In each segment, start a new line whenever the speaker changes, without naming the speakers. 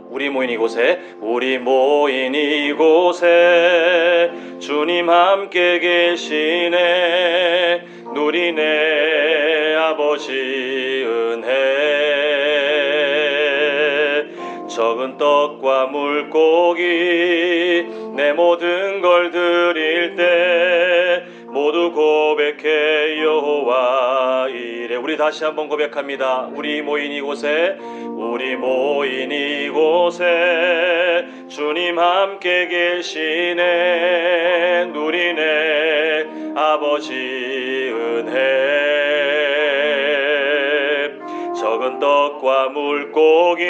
우리 모인 이곳에 주님 함께 계시네. 누리네 아버지 은혜. 적은 떡과 물고기 내 모든 걸 드릴 때 모두 고백해 여호와 이래. 우리 다시 한번 고백합니다. 우리 모인 이곳에 주님 함께 계시네. 누리네 아버지 은혜. 적은 떡과 물고기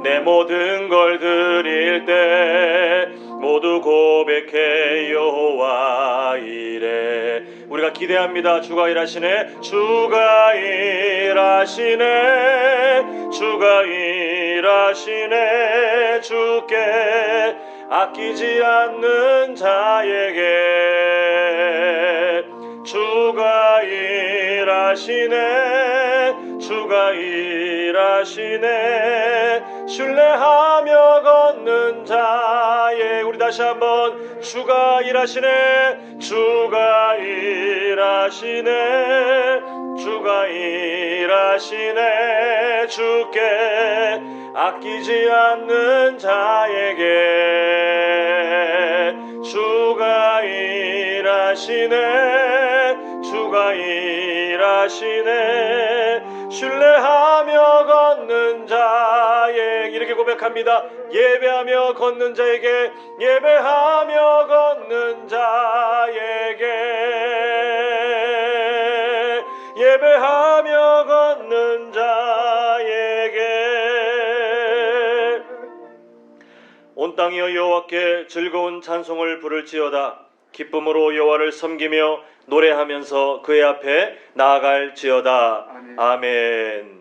내 모든 걸 드릴 때 모두 고백해 여호와 이래. 우리가 기대합니다. 주가 일하시네. 주가 일하시네. 주가 일하시네. 주께 아끼지 않는 자에게 주가 일하시네. 주가 일하시네. 신뢰하며 걷는 자에. 우리 다시 한번 주가 일하시네. 주가 일하시네. 주가 일하시네. 주께 아끼지 않는 자에게 주가 일하시네. 주가 일하시네. 신뢰하며 걷는 자에게. 이렇게 고백합니다. 예배하며 걷는 자에게. 예배하며 걷는 자에게. 예배하며 걷는 자에게. 온 땅이여 여호와께 즐거운 찬송을 부를지어다. 기쁨으로 여호와를 섬기며 노래하면서 그의 앞에 나아갈지어다. 아멘.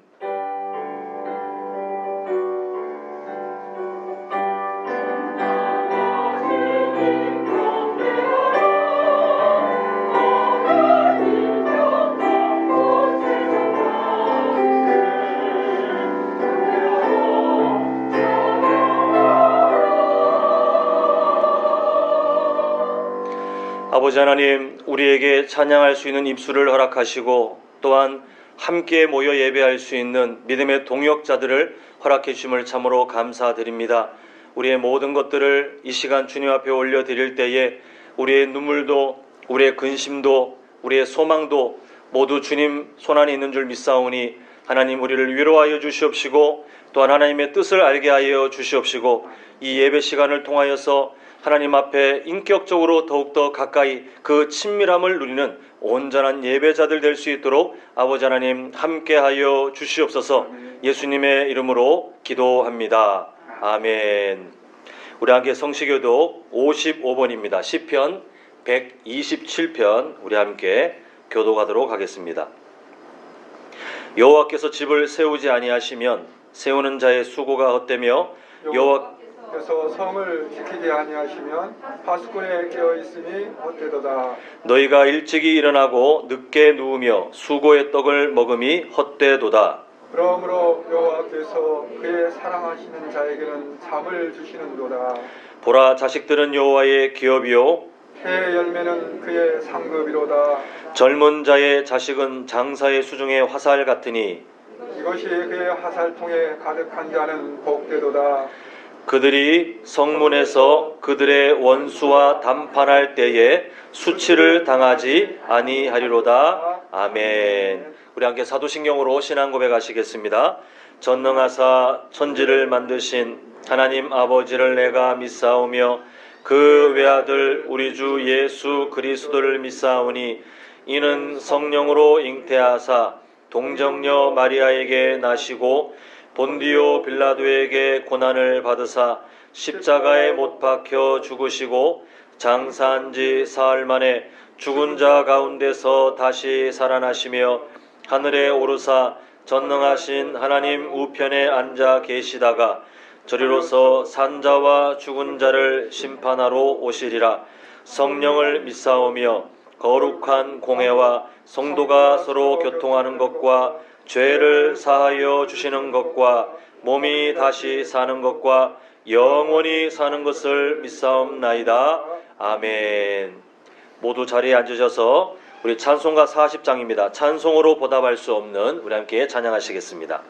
아버지 하나님, 우리에게 찬양할 수 있는 입술을 허락하시고 또한 함께 모여 예배할 수 있는 믿음의 동역자들을 허락해 주심을 참으로 감사드립니다. 우리의 모든 것들을 이 시간 주님 앞에 올려드릴 때에 우리의 눈물도, 우리의 근심도, 우리의 소망도 모두 주님 손안에 있는 줄 믿사오니 하나님 우리를 위로하여 주시옵시고 또한 하나님의 뜻을 알게 하여 주시옵시고 이 예배 시간을 통하여서 하나님 앞에 인격적으로 더욱더 가까이 그 친밀함을 누리는 온전한 예배자들 될 수 있도록 아버지 하나님 함께하여 주시옵소서. 예수님의 이름으로 기도합니다. 아멘. 우리 함께 성시교도 55번입니다. 시편 127편 우리 함께 교도하도록 하겠습니다. 여호와께서 집을 세우지 아니하시면 세우는 자의 수고가 헛되며
여호와께서 성을 지키지 아니하시면 파수꾼에 깨어 있음이 헛되도다.
너희가 일찍이 일어나고 늦게 누우며 수고의 떡을 먹음이 헛되도다.
그러므로 여호와께서 그의 사랑하시는 자에게는 잠을 주시는도다.
보라, 자식들은 여호와의 기업이요
해의 열매는 그의 상급이로다.
젊은 자의 자식은 장사의 수중의 화살 같으니
이것이 그의 화살통에 가득한 자는 복되도다.
그들이 성문에서 그들의 원수와 담판할 때에 수치를 당하지 아니하리로다. 아멘. 우리 함께 사도신경으로 신앙 고백하시겠습니다. 전능하사 천지를 만드신 하나님 아버지를 내가 믿사오며 그 외아들 우리 주 예수 그리스도를 믿사오니 이는 성령으로 잉태하사 동정녀 마리아에게 나시고 본디오 빌라도에게 고난을 받으사 십자가에 못 박혀 죽으시고 장사한 지 사흘 만에 죽은 자 가운데서 다시 살아나시며 하늘에 오르사 전능하신 하나님 우편에 앉아 계시다가 저리로서 산자와 죽은 자를 심판하러 오시리라. 성령을 믿사오며 거룩한 공회와 성도가 서로 교통하는 것과 죄를 사하여 주시는 것과 몸이 다시 사는 것과 영원히 사는 것을 믿사옵나이다. 아멘. 모두 자리에 앉으셔서 우리 찬송가 40장입니다. 찬송으로 보답할 수 없는 우리 함께 찬양하시겠습니다.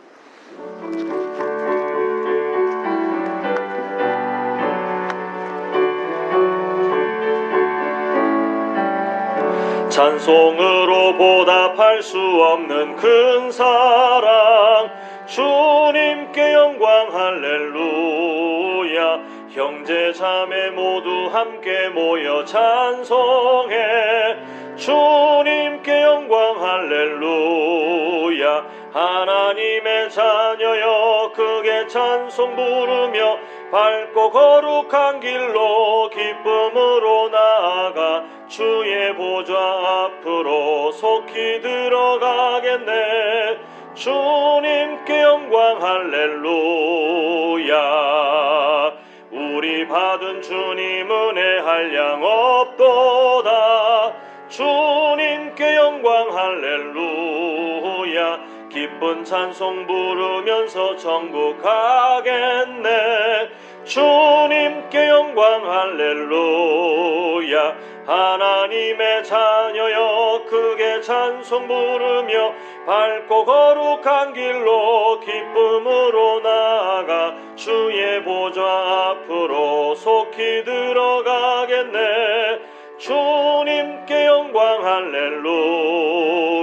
찬송으로 보답할 수 없는 큰 사랑, 주님께 영광 할렐루야. 형제 자매 모두 함께 모여 찬송해. 주님께 영광 할렐루야. 하나님의 자녀여 크게 찬송 부르며 밝고 거룩한 길로 기쁨으로 나아가 주의 보좌 앞으로 속히 들어가겠네. 주님께 영광 할렐루야. 우리 받은 주님 은혜 한량 없도다. 주님께 영광 할렐루야. 기쁜 찬송 부르면서 천국 가겠네. 주님께 영광 할렐루야. 하나님의 자녀여 크게 찬송 부르며 밝고 거룩한 길로 기쁨으로 나아가 주의 보좌 앞으로 속히 들어가겠네. 주님께 영광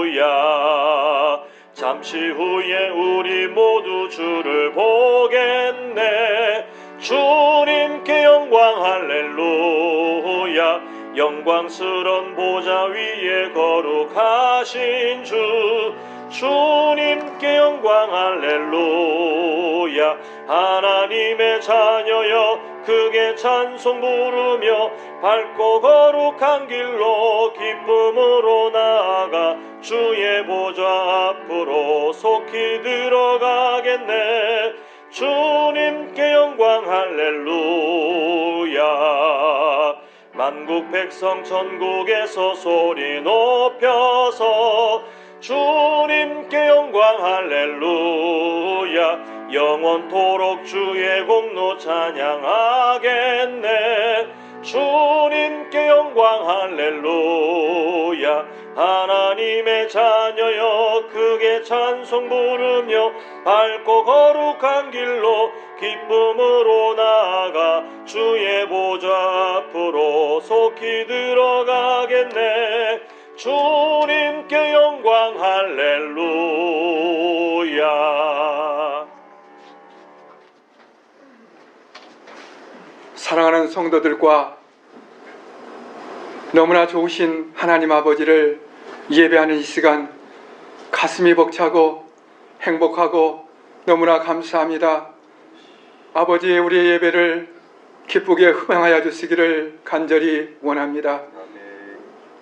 할렐루야. 잠시 후에 우리 모두 주를 보겠네. 주님께 영광 할렐루야. 영광스런 보좌 위에 거룩하신 주, 주님께 영광 할렐루야. 하나님의 자녀여 크게 찬송 부르며 밝고 거룩한 길로 기쁨으로 나아가 주의 보좌 앞으로 속히 들어가겠네. 주님께 영광 할렐루야. 만국 백성 천국에서 소리 높여서 주님께 영광 할렐루야. 영원토록 주의 공로 찬양하겠네. 주님께 영광 할렐루야. 하나님의 자녀여 크게 찬송 부르며 밝고 거룩한 길로 기쁨으로 나아가 주의 보좌 앞으로 속히 들어가겠네. 주님께 영광 할렐루야.
사랑하는 성도들과 너무나 좋으신 하나님 아버지를 예배하는 이 시간 가슴이 벅차고 행복하고 너무나 감사합니다. 아버지, 우리의 예배를 기쁘게 흠양하여 주시기를 간절히 원합니다.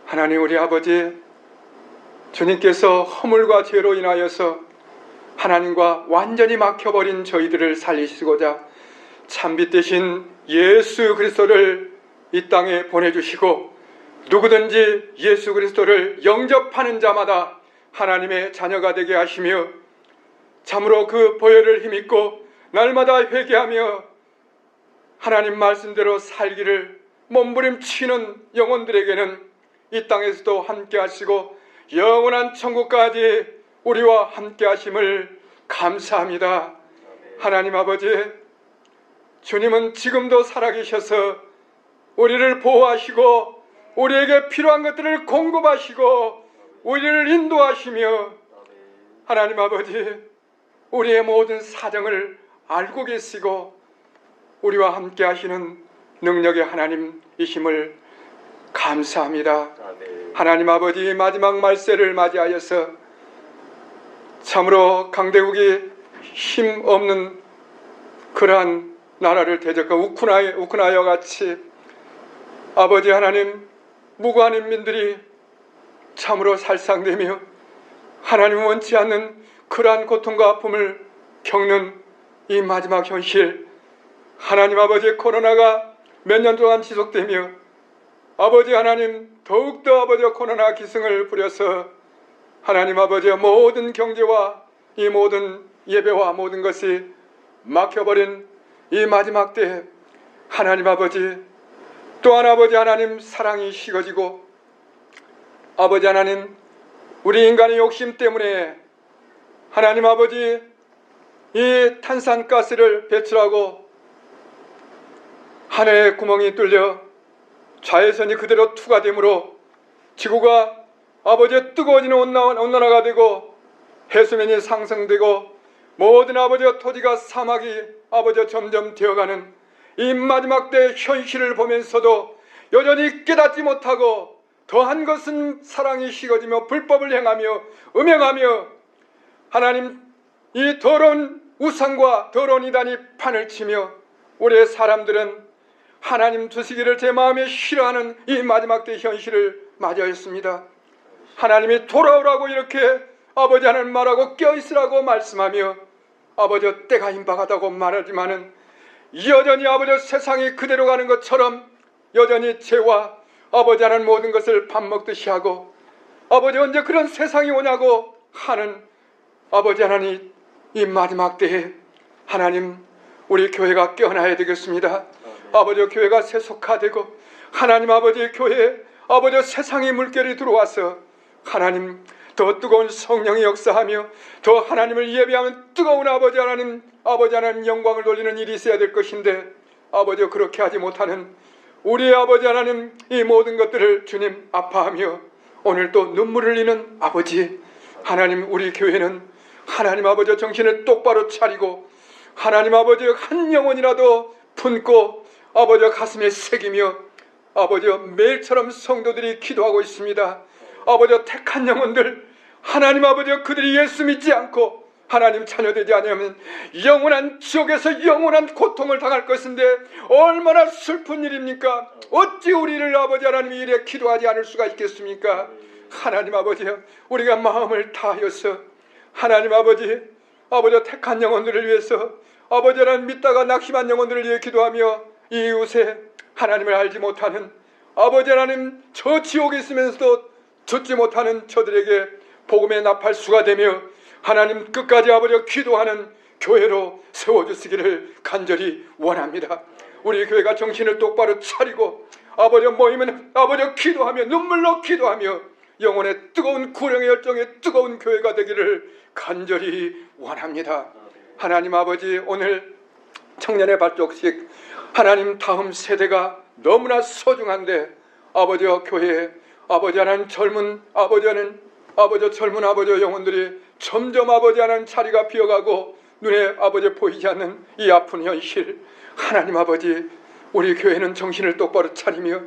하나님, 우리 아버지, 주님께서 허물과 죄로 인하여서 하나님과 완전히 막혀버린 저희들을 살리시고자 참빛 되신 예수 그리스도를 이 땅에 보내주시고, 누구든지 예수 그리스도를 영접하는 자마다 하나님의 자녀가 되게 하시며 참으로 그 보혈을 힘입고 날마다 회개하며 하나님 말씀대로 살기를 몸부림치는 영혼들에게는 이 땅에서도 함께 하시고 영원한 천국까지 우리와 함께 하심을 감사합니다. 하나님 아버지, 주님은 지금도 살아계셔서 우리를 보호하시고 우리에게 필요한 것들을 공급하시고 우리를 인도하시며 하나님 아버지, 우리의 모든 사정을 알고 계시고 우리와 함께 하시는 능력의 하나님이심을 감사합니다. 하나님 아버지, 마지막 말세를 맞이하여서 참으로 강대국이 힘없는 그러한 나라를 대적한 우크라이나 같이 아버지 하나님, 무고한 인민들이 참으로 살상되며 하나님 원치 않는 그러한 고통과 아픔을 겪는 이 마지막 현실, 하나님 아버지, 코로나가 몇 년 동안 지속되며 아버지 하나님, 더욱더 아버지 코로나 기승을 부려서 하나님 아버지 모든 경제와 이 모든 예배와 모든 것이 막혀버린 이 마지막 때에 하나님 아버지, 또한 아버지 하나님 사랑이 식어지고 아버지 하나님 우리 인간의 욕심 때문에 하나님 아버지 이 탄산가스를 배출하고 하늘의 구멍이 뚫려 자외선이 그대로 투과되므로 지구가 아버지 뜨거워지는 온난화가 되고 해수면이 상승되고 모든 아버지 토지가 사막이 아버지 점점 되어가는 이 마지막 때의 현실을 보면서도 여전히 깨닫지 못하고 더한 것은 사랑이 식어지며 불법을 행하며 음행하며 하나님 이 더러운 우상과 더러운 이단이 판을 치며 우리의 사람들은 하나님 두시기를 제 마음에 싫어하는 이 마지막 때의 현실을 맞이하였습니다. 하나님이 돌아오라고 이렇게 아버지 하나님 말하고 껴있으라고 말씀하며 아버지 때가 임박하다고 말하지만은 여전히 아버지 세상이 그대로 가는 것처럼 여전히 죄와 아버지 하나님 모든 것을 밥 먹듯이 하고 아버지 언제 그런 세상이 오냐고 하는 아버지 하나님 이 마지막 때에 하나님 우리 교회가 깨어나야 되겠습니다. 아버지 교회가 세속화되고 하나님 아버지 교회에 아버지 세상의 물결이 들어와서 하나님 더 뜨거운 성령이 역사하며 더 하나님을 예배하면 뜨거운 아버지 하나님 영광을 돌리는 일이 있어야 될 것인데 아버지 그렇게 하지 못하는 우리의 아버지 하나님 이 모든 것들을 주님 아파하며 오늘 또 눈물을 흘리는 아버지 하나님 우리 교회는 하나님 아버지 정신을 똑바로 차리고 하나님 아버지 한 영혼이라도 품고 아버지 가슴에 새기며 아버지 매일처럼 성도들이 기도하고 있습니다. 아버지 택한 영혼들 하나님 아버지 그들이 예수 믿지 않고 하나님 자녀되지 않으면 영원한 지옥에서 영원한 고통을 당할 것인데 얼마나 슬픈 일입니까? 어찌 우리를 아버지 하나님 이래 기도하지 않을 수가 있겠습니까? 하나님 아버지 우리가 마음을 다하여서 하나님 아버지 택한 영혼들을 위해서 아버지 하나님 믿다가 낙심한 영혼들을 위해 기도하며 이웃에 하나님을 알지 못하는 아버지 하나님 저 지옥에 있으면서도 듣지 못하는 저들에게 복음의 나팔수가 되며 하나님 끝까지 아버지 기도하는 교회로 세워주시기를 간절히 원합니다. 우리 교회가 정신을 똑바로 차리고 아버지 모이면 아버지 기도하며 눈물로 기도하며 영혼의 뜨거운 구령의 열정의 뜨거운 교회가 되기를 간절히 원합니다. 하나님 아버지 오늘 청년의 발족식 하나님 다음 세대가 너무나 소중한데 아버지 교회에 아버지 하나님 젊은 아버지 영혼들이 점점 아버지 하나님 자리가 비어가고 눈에 아버지 보이지 않는 이 아픈 현실 하나님 아버지 우리 교회는 정신을 똑바로 차리며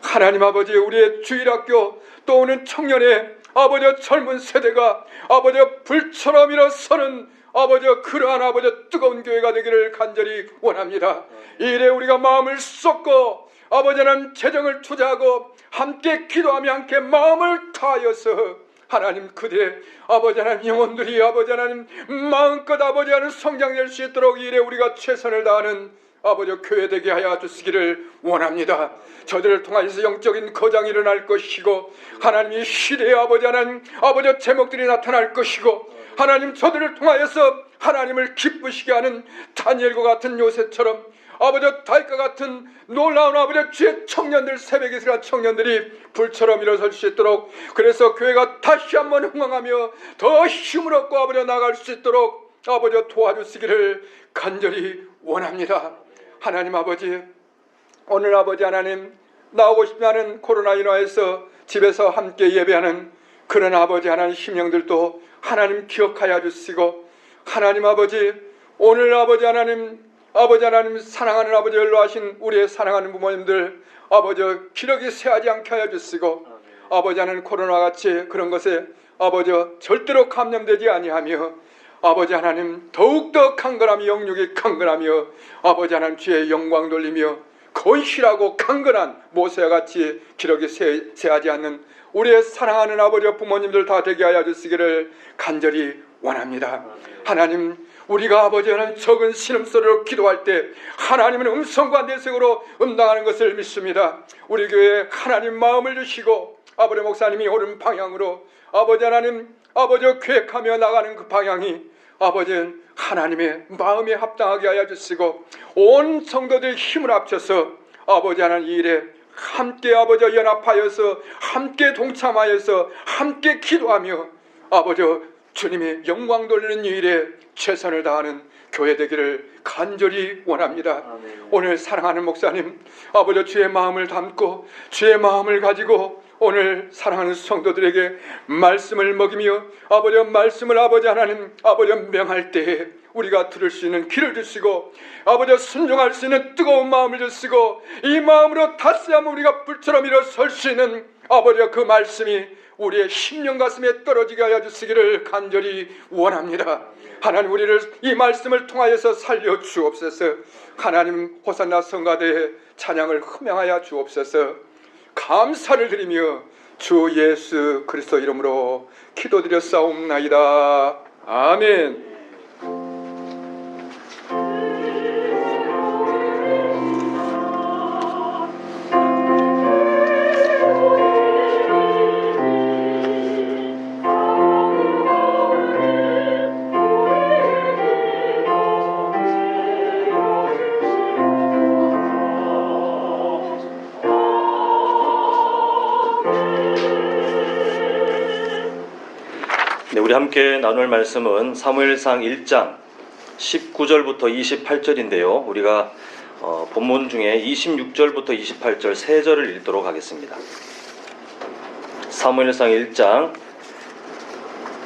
하나님 아버지 우리의 주일학교 또 오는 청년의 아버지 젊은 세대가 아버지 불처럼 일어서는 아버지 그러한 아버지 뜨거운 교회가 되기를 간절히 원합니다. 이래 우리가 마음을 쏟고 아버지 하나님 재정을 투자하고 함께 기도하며 함께 마음을 다하여서 하나님 그대 아버지 하나님 영혼들이 아버지 하나님 마음껏 아버지 하나님 성장될 수 있도록 이래 우리가 최선을 다하는 아버지 교회 되게 하여 주시기를 원합니다. 저들을 통하여서 영적인 거장이 일어날 것이고 하나님 이 시대에 아버지 하나님 아버지 제목들이 나타날 것이고 하나님 저들을 통하여서 하나님을 기쁘시게 하는 다니엘과 같은 요셉처럼 아버지 다윗과 같은 놀라운 아버지 주의 청년들 새벽에 일어난 청년들이 불처럼 일어설 수 있도록 그래서 교회가 다시 한번 흥망하며 더 힘을 얻고 아버지 나갈 수 있도록 아버지 도와주시기를 간절히 원합니다. 하나님 아버지 오늘 아버지 하나님 나오고 싶지 않은 코로나19에서 집에서 함께 예배하는 그런 아버지 하나님 심령들도 하나님 기억하여 주시고 하나님 아버지 오늘 아버지 하나님 사랑하는 아버지 연로하신 우리의 사랑하는 부모님들 아버지 기력이 쇠하지 않게 하여 주시고 아버지 하나님 코로나같이 그런 것에 아버지 절대로 감염되지 아니하며 아버지 하나님 더욱더 강건하며 영육이 강건하며 아버지 하나님 주의 영광 돌리며 건실하고 강건한 모세와 같이 기력이 쇠하지 않는 우리의 사랑하는 아버지 부모님들 다 되게 하여 주시기를 간절히 원합니다. 하나님 우리가 아버지 하나님 적은 신음소리로 기도할 때 하나님은 음성과 내색으로 응답하는 것을 믿습니다. 우리 교회에 하나님 마음을 주시고 아버지 목사님이 옳은 방향으로 아버지 하나님 아버지 계획하며 나가는 그 방향이 아버지 하나님의 마음에 합당하게 하여 주시고 온 성도들의 힘을 합쳐서 아버지 하나님 이 일에 함께 아버지 연합하여서 함께 동참하여서 함께 기도하며 아버지 주님의 영광 돌리는 이 일에 최선을 다하는 교회 되기를 간절히 원합니다.
아멘.
오늘 사랑하는 목사님 아버지 주의 마음을 담고 주의 마음을 가지고 오늘 사랑하는 성도들에게 말씀을 먹이며 아버지 말씀을 아버지 하나님 아버지 명할 때에 우리가 들을 수 있는 귀를 주시고 아버지 순종할 수 있는 뜨거운 마음을 주시고 이 마음으로 다시 한번 우리가 불처럼 일어설 수 있는 아버지 그 말씀이 우리의 심령 가슴에 떨어지게 하여 주시기를 간절히 원합니다. 하나님 우리를 이 말씀을 통하여서 살려 주옵소서. 하나님 호산나 성가대의 찬양을 흠양하여 주옵소서. 감사를 드리며 주 예수 그리스도 이름으로 기도드렸사옵나이다. 아멘.
네, 우리 함께 나눌 말씀은 사무엘상 1장 19절부터 28절인데요. 우리가 본문 중에 26절부터 28절 세 절을 읽도록 하겠습니다. 사무엘상 1장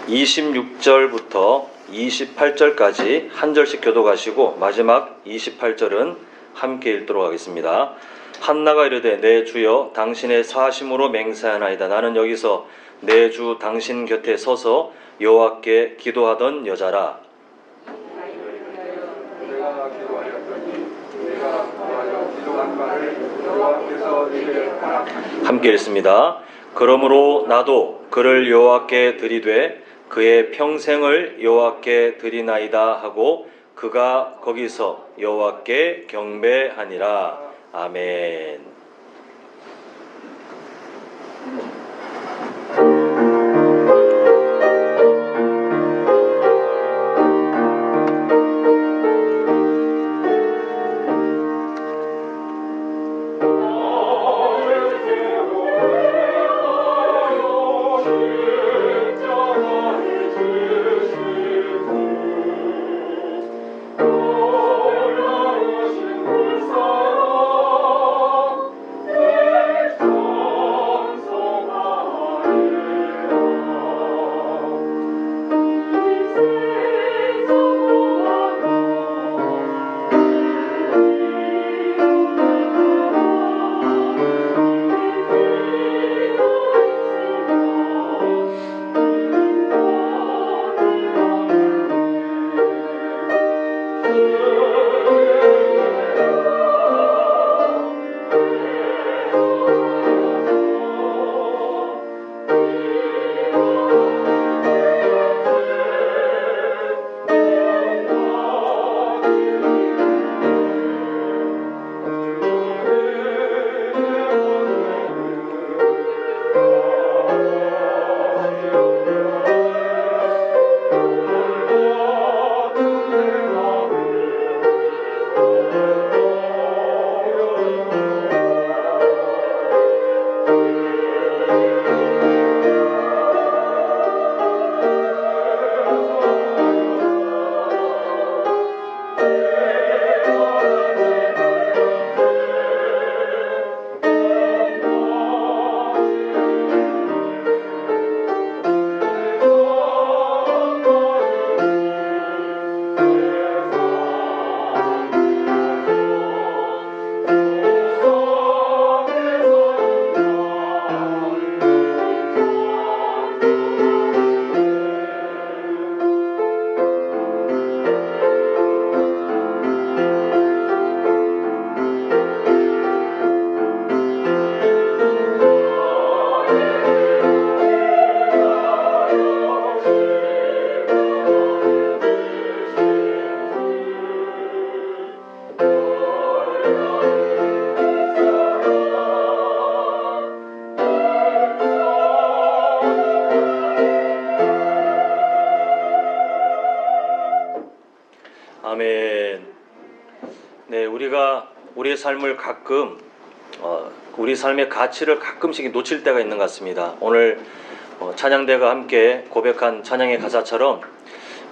26절부터 28절까지 한 절씩 교독하시고 마지막 28절은 함께 읽도록 하겠습니다. 한나가 이르되 내 주여 당신의 사심으로 맹세하나이다. 나는 여기서 내 주 당신 곁에 서서 여호와께 기도하던 여자라. 함께 읽습니다. 그러므로 나도 그를 여호와께 드리되 그의 평생을 여호와께 드리나이다 하고 그가 거기서 여호와께 경배하니라. 아멘. 아멘. 네, 우리가 우리의 삶을 가끔 우리 삶의 가치를 가끔씩 놓칠 때가 있는 것 같습니다. 오늘 찬양대가 함께 고백한 찬양의 가사처럼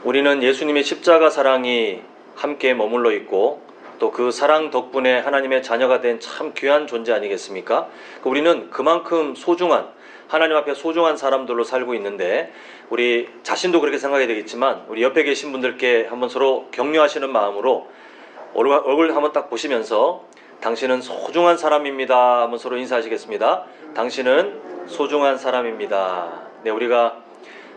우리는 예수님의 십자가 사랑이 함께 머물러 있고 또 그 사랑 덕분에 하나님의 자녀가 된 참 귀한 존재 아니겠습니까? 우리는 그만큼 소중한, 하나님 앞에 소중한 사람들로 살고 있는데 우리 자신도 그렇게 생각해야 되겠지만 우리 옆에 계신 분들께 한번 서로 격려하시는 마음으로 얼굴 한번 딱 보시면서 당신은 소중한 사람입니다 한번 서로 인사하시겠습니다. 당신은 소중한 사람입니다. 네, 우리가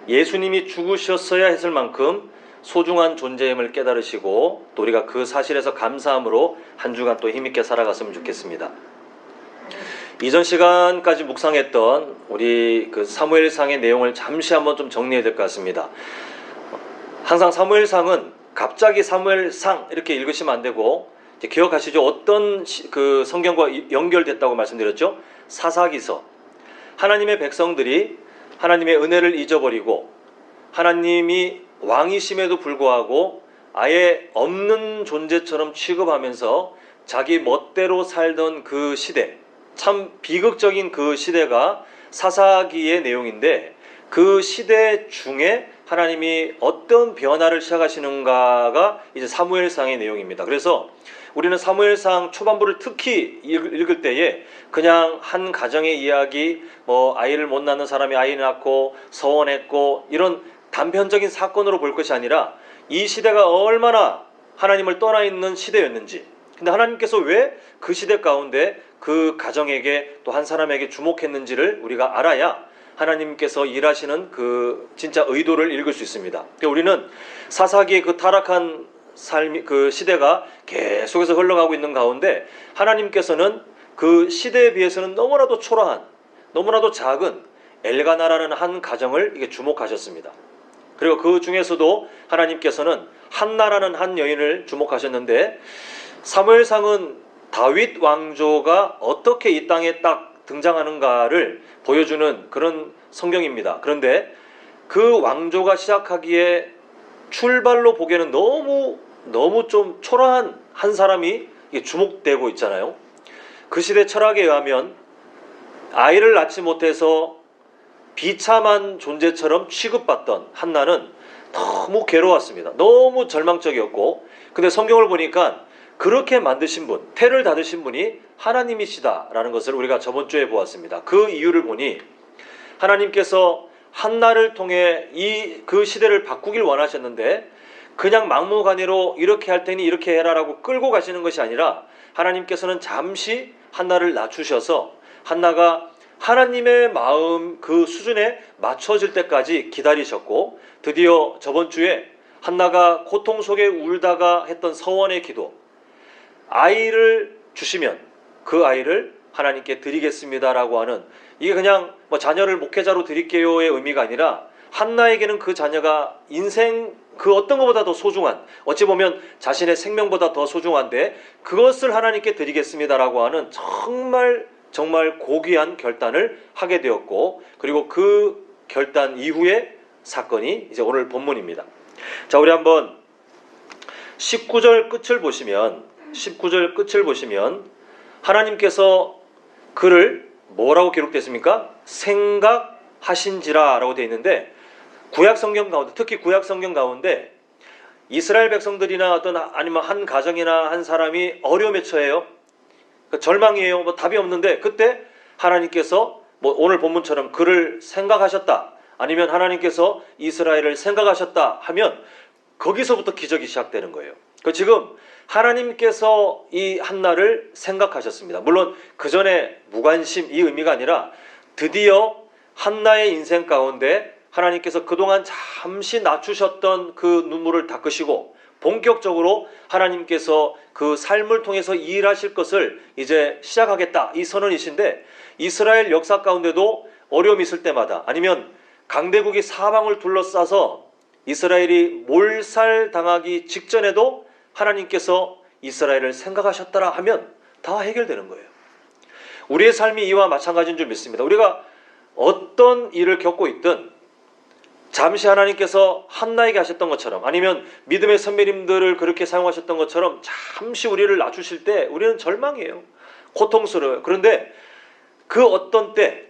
예수님이 죽으셨어야 했을 만큼 소중한 존재임을 깨달으시고 또 우리가 그 사실에서 감사함으로 한 주간 또 힘있게 살아갔으면 좋겠습니다. 이전 시간까지 묵상했던 우리 그 사무엘상의 내용을 잠시 한번 좀 정리해야 될 것 같습니다. 항상 사무엘상은 갑자기 사무엘상 이렇게 읽으시면 안 되고 기억하시죠? 어떤 그 성경과 연결됐다고 말씀드렸죠? 사사기서. 하나님의 백성들이 하나님의 은혜를 잊어버리고 하나님이 왕이심에도 불구하고 아예 없는 존재처럼 취급하면서 자기 멋대로 살던 그 시대, 참 비극적인 그 시대가 사사기의 내용인데 그 시대 중에 하나님이 어떤 변화를 시작하시는가가 이제 사무엘상의 내용입니다. 그래서 우리는 사무엘상 초반부를 특히 읽을 때에 그냥 한 가정의 이야기, 아이를 못 낳는 사람이 아이 낳고 서원했고 이런 단편적인 사건으로 볼 것이 아니라 이 시대가 얼마나 하나님을 떠나 있는 시대였는지, 근데 하나님께서 왜 그 시대 가운데 그 가정에게 또 한 사람에게 주목했는지를 우리가 알아야 하나님께서 일하시는 그 진짜 의도를 읽을 수 있습니다. 우리는 사사기의 그 타락한 삶이 그 시대가 계속해서 흘러가고 있는 가운데 하나님께서는 그 시대에 비해서는 너무나도 초라한, 너무나도 작은 엘가나라는 한 가정을 이게 주목하셨습니다. 그리고 그 중에서도 하나님께서는 한나라는 한 여인을 주목하셨는데 사무엘상은 다윗 왕조가 어떻게 이 땅에 딱 등장하는가를 보여주는 그런 성경입니다. 그런데 그 왕조가 시작하기에 출발로 보기에는 너무 좀 초라한 한 사람이 주목되고 있잖아요. 그 시대 철학에 의하면 아이를 낳지 못해서 비참한 존재처럼 취급받던 한나는 너무 괴로웠습니다. 너무 절망적이었고, 근데 성경을 보니까 그렇게 만드신 분, 태를 닫으신 분이 하나님이시다라는 것을 우리가 저번 주에 보았습니다. 그 이유를 보니 하나님께서 한나를 통해 그 시대를 바꾸길 원하셨는데 그냥 막무가내로 이렇게 할 테니 이렇게 해라라고 끌고 가시는 것이 아니라 하나님께서는 잠시 한나를 낮추셔서 한나가 하나님의 마음 그 수준에 맞춰질 때까지 기다리셨고, 드디어 저번 주에 한나가 고통 속에 울다가 했던 서원의 기도, 아이를 주시면 그 아이를 하나님께 드리겠습니다라고 하는, 이게 그냥 자녀를 목회자로 드릴게요의 의미가 아니라 한나에게는 그 자녀가 인생 그 어떤 것보다 더 소중한, 어찌 보면 자신의 생명보다 더 소중한데 그것을 하나님께 드리겠습니다라고 하는 정말 고귀한 결단을 하게 되었고, 그리고 그 결단 이후의 사건이 이제 오늘 본문입니다. 자, 우리 한번 19절 끝을 보시면 하나님께서 그를 뭐라고 기록됐습니까? 생각하신지라 라고 되어 있는데, 구약성경 가운데, 특히 구약성경 가운데 이스라엘 백성들이나 아니면 한 가정이나 한 사람이 어려움에 처해요. 절망이에요. 답이 없는데 그때 하나님께서 오늘 본문처럼 그를 생각하셨다, 아니면 하나님께서 이스라엘을 생각하셨다 하면 거기서부터 기적이 시작되는 거예요. 지금 하나님께서 이 한나를 생각하셨습니다. 물론 그 전에 무관심 이 의미가 아니라 드디어 한나의 인생 가운데 하나님께서 그동안 잠시 낮추셨던 그 눈물을 닦으시고 본격적으로 하나님께서 그 삶을 통해서 일하실 것을 이제 시작하겠다, 이 선언이신데, 이스라엘 역사 가운데도 어려움이 있을 때마다, 아니면 강대국이 사방을 둘러싸서 이스라엘이 몰살당하기 직전에도 하나님께서 이스라엘을 생각하셨더라 하면 다 해결되는 거예요. 우리의 삶이 이와 마찬가지인 줄 믿습니다. 우리가 어떤 일을 겪고 있든 잠시 하나님께서 한나에게 하셨던 것처럼, 아니면 믿음의 선배님들을 그렇게 사용하셨던 것처럼 잠시 우리를 낮추실 때 우리는 절망이에요. 고통스러워요. 그런데 그 어떤 때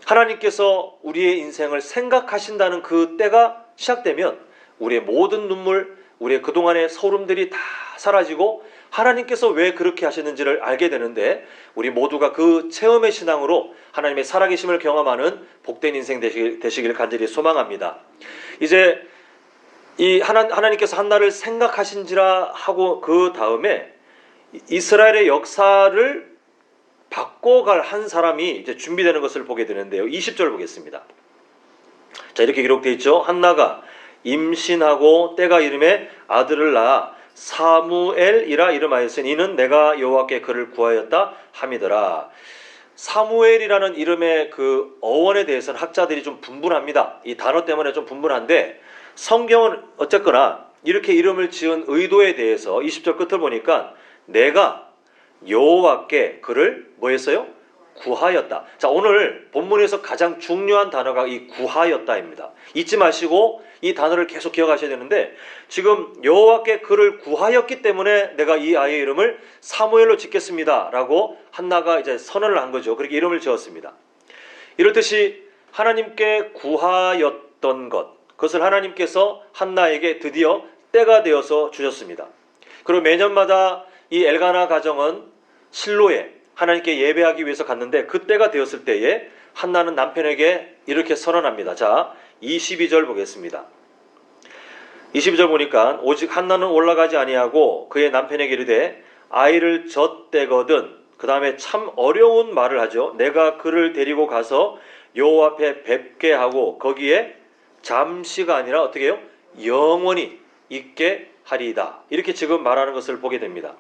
하나님께서 우리의 인생을 생각하신다는 그 때가 시작되면 우리의 모든 눈물, 우리의 그동안의 서름들이 다 사라지고 하나님께서 왜 그렇게 하셨는지를 알게 되는데, 우리 모두가 그 체험의 신앙으로 하나님의 살아계심을 경험하는 복된 인생 되시길 간절히 소망합니다. 이제 이 하나님께서 한나를 생각하신지라 하고 그 다음에 이스라엘의 역사를 바꿔갈 한 사람이 이제 준비되는 것을 보게 되는데요. 20절 보겠습니다. 자, 이렇게 기록되어 있죠. 한나가 임신하고 때가 이름에 아들을 낳아 사무엘이라 이름하였으니 이는 내가 여호와께 그를 구하였다 함이더라. 사무엘이라는 이름의 그 어원에 대해서는 학자들이 좀 분분합니다. 이 단어 때문에 좀 분분한데, 성경은 어쨌거나 이렇게 이름을 지은 의도에 대해서 20절 끝을 보니까 내가 여호와께 그를 뭐 했어요? 구하였다. 자, 오늘 본문에서 가장 중요한 단어가 이 구하였다입니다. 잊지 마시고 이 단어를 계속 기억하셔야 되는데, 지금 여호와께 그를 구하였기 때문에 내가 이 아이의 이름을 사무엘로 짓겠습니다 라고 한나가 이제 선언을 한 거죠. 그렇게 이름을 지었습니다. 이렇듯이 하나님께 구하였던 그것을 하나님께서 한나에게 드디어 때가 되어서 주셨습니다. 그리고 매년마다 이 엘가나 가정은 실로에 하나님께 예배하기 위해서 갔는데, 그때가 되었을 때에 한나는 남편에게 이렇게 선언합니다. 자, 22절 보겠습니다. 22절 보니까 오직 한나는 올라가지 아니하고 그의 남편에게 이르되 아이를 젖대거든, 그 다음에 참 어려운 말을 하죠. 내가 그를 데리고 가서 여호와 앞에 뵙게 하고 거기에 잠시가 아니라 어떻게 해요? 영원히 있게 하리이다. 이렇게 지금 말하는 것을 보게 됩니다.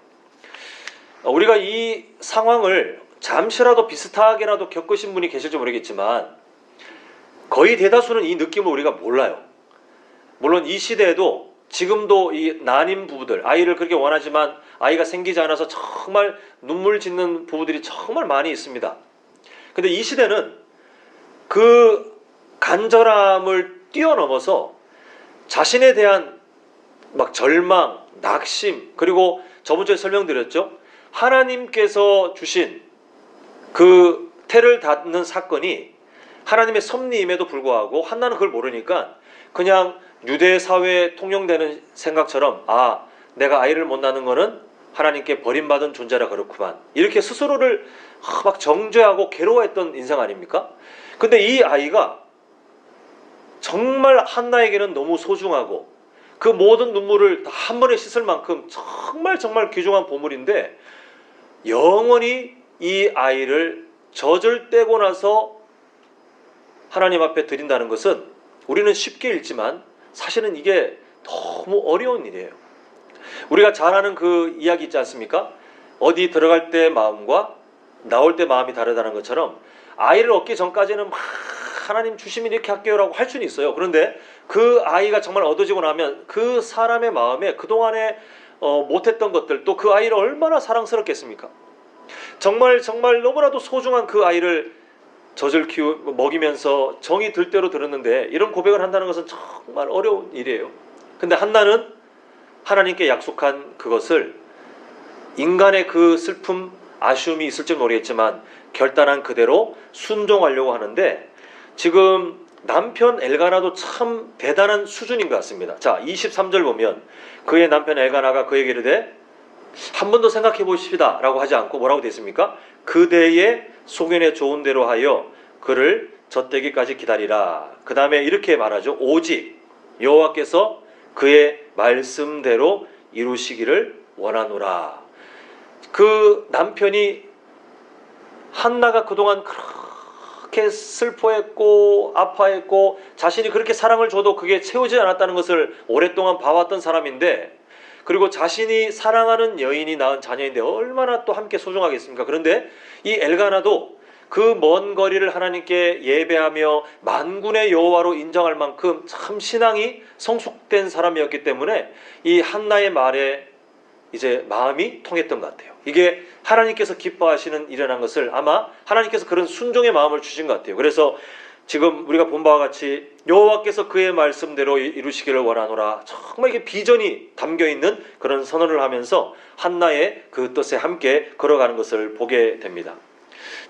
우리가 이 상황을 잠시라도 비슷하게라도 겪으신 분이 계실지 모르겠지만 거의 대다수는 이 느낌을 우리가 몰라요. 물론 이 시대에도 지금도 이 난임 부부들, 아이를 그렇게 원하지만 아이가 생기지 않아서 정말 눈물 짓는 부부들이 정말 많이 있습니다. 근데 이 시대는 그 간절함을 뛰어넘어서 자신에 대한 막 절망, 낙심, 그리고 저번 주에 설명드렸죠. 하나님께서 주신 그 태를 닫는 사건이 하나님의 섭리임에도 불구하고 한나는 그걸 모르니까 그냥 유대 사회에 통용되는 생각처럼, 아, 내가 아이를 못 낳는 거는 하나님께 버림받은 존재라 그렇구만, 이렇게 스스로를 막 정죄하고 괴로워했던 인생 아닙니까? 근데 이 아이가 정말 한나에게는 너무 소중하고 그 모든 눈물을 다 한 번에 씻을 만큼 정말 귀중한 보물인데, 영원히 이 아이를 젖을 떼고 나서 하나님 앞에 드린다는 것은 우리는 쉽게 읽지만 사실은 이게 너무 어려운 일이에요. 우리가 잘 아는 그 이야기 있지 않습니까? 어디 들어갈 때 마음과 나올 때 마음이 다르다는 것처럼 아이를 얻기 전까지는 막 하나님 주시면 이렇게 할게요라고 할 수는 있어요. 그런데 그 아이가 정말 얻어지고 나면 그 사람의 마음에 그동안에 못했던 것들, 또 그 아이를 얼마나 사랑스럽겠습니까? 정말 너무나도 소중한 그 아이를 젖을 먹이면서 정이 들 대로 들었는데 이런 고백을 한다는 것은 정말 어려운 일이에요. 근데 한나는 하나님께 약속한 그것을, 인간의 그 슬픔, 아쉬움이 있을지 모르겠지만 결단한 그대로 순종하려고 하는데, 지금 남편 엘가나도 참 대단한 수준인 것 같습니다. 자, 23절 보면 그의 남편 엘가나가 그에게 이르되 한 번 더 생각해 보십시다 라고 하지 않고 뭐라고 되어 있습니까? 그대의 소견에 좋은 대로 하여 그를 젖대기까지 기다리라. 그 다음에 이렇게 말하죠. 오직 여호와께서 그의 말씀대로 이루시기를 원하노라. 그 남편이 한나가 그동안 그렇게 슬퍼했고 아파했고 자신이 그렇게 사랑을 줘도 그게 채우지 않았다는 것을 오랫동안 봐왔던 사람인데, 그리고 자신이 사랑하는 여인이 낳은 자녀인데 얼마나 또 함께 소중하겠습니까? 그런데 이 엘가나도 그 먼 거리를 하나님께 예배하며 만군의 여호와로 인정할 만큼 참 신앙이 성숙된 사람이었기 때문에 이 한나의 말에 이제 마음이 통했던 것 같아요. 이게 하나님께서 기뻐하시는 일이라는 것을 아마 하나님께서 그런 순종의 마음을 주신 것 같아요. 그래서 지금 우리가 본 바와 같이 여호와께서 그의 말씀대로 이루시기를 원하노라. 정말 이게 비전이 담겨 있는 그런 선언을 하면서 한나의 그 뜻에 함께 걸어가는 것을 보게 됩니다.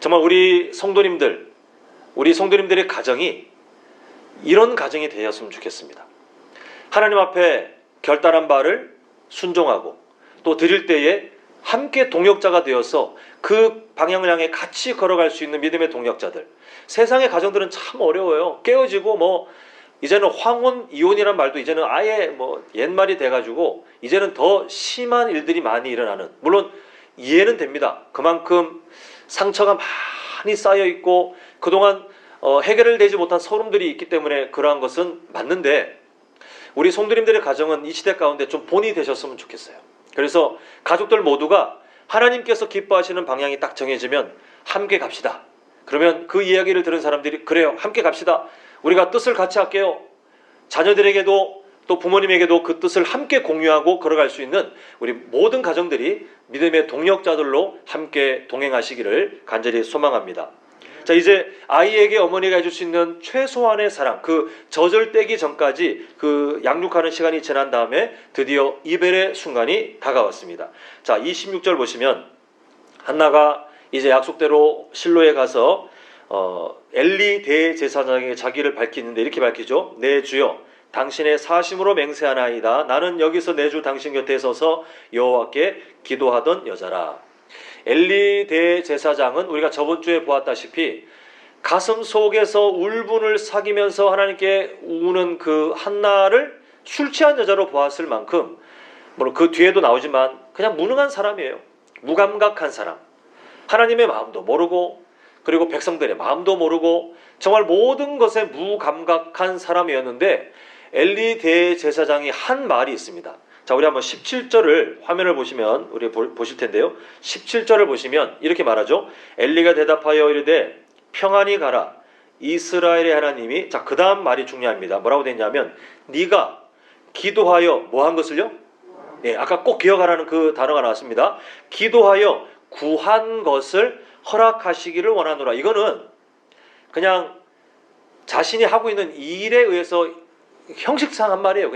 정말 우리 성도님들의 가정이 이런 가정이 되었으면 좋겠습니다. 하나님 앞에 결단한 바를 순종하고 또 드릴 때에 함께 동역자가 되어서 그 방향을 향해 같이 걸어갈 수 있는 믿음의 동역자들. 세상의 가정들은 참 어려워요. 깨어지고 이제는 황혼 이혼이란 말도 이제는 아예 옛말이 돼가지고 이제는 더 심한 일들이 많이 일어나는, 물론 이해는 됩니다. 그만큼 상처가 많이 쌓여 있고 그동안 해결을 되지 못한 서름들이 있기 때문에 그러한 것은 맞는데, 우리 성도님들의 가정은 이 시대 가운데 좀 본이 되셨으면 좋겠어요. 그래서 가족들 모두가 하나님께서 기뻐하시는 방향이 딱 정해지면 함께 갑시다. 그러면 그 이야기를 들은 사람들이 그래요, 함께 갑시다. 우리가 뜻을 같이 할게요. 자녀들에게도 또 부모님에게도 그 뜻을 함께 공유하고 걸어갈 수 있는 우리 모든 가정들이 믿음의 동역자들로 함께 동행하시기를 간절히 소망합니다. 자, 이제 아이에게 어머니가 해줄 수 있는 최소한의 사랑, 그 젖을 떼기 전까지 그 양육하는 시간이 지난 다음에 드디어 이별의 순간이 다가왔습니다. 자, 26절 보시면 한나가 이제 약속대로 실로에 가서 엘리 대제사장에게 자기를 밝히는데 이렇게 밝히죠. 내 주여, 당신의 사심으로 맹세하나이다. 나는 여기서 내 주 당신 곁에 서서 여호와께 기도하던 여자라. 엘리 대제사장은 우리가 저번 주에 보았다시피 가슴 속에서 울분을 삭이면서 하나님께 우는 그 한나를 술 취한 여자로 보았을 만큼, 물론 그 뒤에도 나오지만 그냥 무능한 사람이에요. 무감각한 사람. 하나님의 마음도 모르고 그리고 백성들의 마음도 모르고 정말 모든 것에 무감각한 사람이었는데, 엘리 대제사장이 한 말이 있습니다. 자, 우리 한번 17절을 화면을 보시면 우리 보실 텐데요. 17절을 보시면 이렇게 말하죠. 엘리가 대답하여 이르되 평안히 가라. 이스라엘의 하나님이, 자, 그 다음 말이 중요합니다. 뭐라고 되냐면 네가 기도하여 뭐 한 것을요? 네, 아까 꼭 기억하라는 그 단어가 나왔습니다. 기도하여 구한 것을 허락하시기를 원하노라. 이거는 그냥 자신이 하고 있는 일에 의해서 형식상 한 말이에요.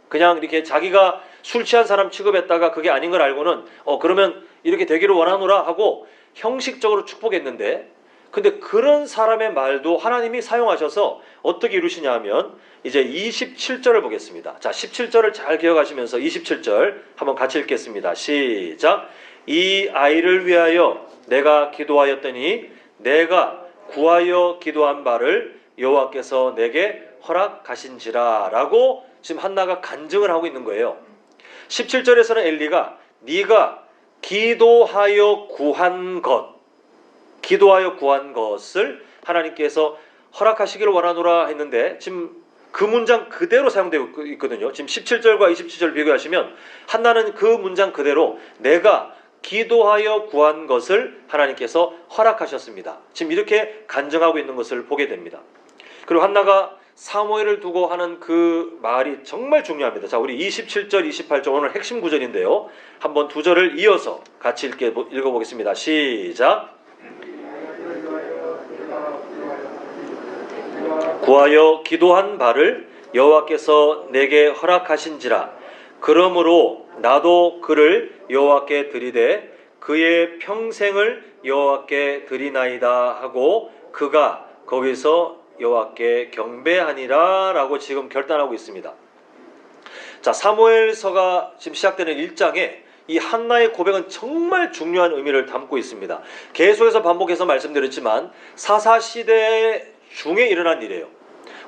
그냥 이렇게 자기가 술 취한 사람 취급했다가 그게 아닌 걸 알고는 그러면 이렇게 되기를 원하노라 하고 형식적으로 축복했는데, 근데 그런 사람의 말도 하나님이 사용하셔서 어떻게 이루시냐 하면 이제 27절을 보겠습니다. 자, 17절을 잘 기억하시면서 27절 한번 같이 읽겠습니다. 시작. 이 아이를 위하여 내가 기도하였더니 내가 구하여 기도한 바를 여호와께서 내게 허락하신지라 라고 지금 한나가 간증을 하고 있는 거예요. 17절에서는 엘리가 네가 기도하여 구한 것을 하나님께서 허락하시기를 원하노라 했는데, 지금 그 문장 그대로 사용되고 있거든요. 지금 17절과 27절 비교하시면 한나는 그 문장 그대로 내가 기도하여 구한 것을 하나님께서 허락하셨습니다. 지금 이렇게 간증하고 있는 것을 보게 됩니다. 그리고 한나가 사무엘을 두고 하는 그 말이 정말 중요합니다. 자, 우리 27절, 28절 오늘 핵심 구절인데요. 한번 두 절을 이어서 같이 읽어보겠습니다. 시작. 구하여 기도한 바를 여호와께서 내게 허락하신지라. 그러므로 나도 그를 여호와께 드리되 그의 평생을 여호와께 드리나이다 하고 그가 거기서 여호와께 경배하니라 라고 지금 결단하고 있습니다. 자, 사무엘서가 지금 시작되는 1장에 이 한나의 고백은 정말 중요한 의미를 담고 있습니다. 계속해서 반복해서 말씀드렸지만 사사시대 중에 일어난 일이에요.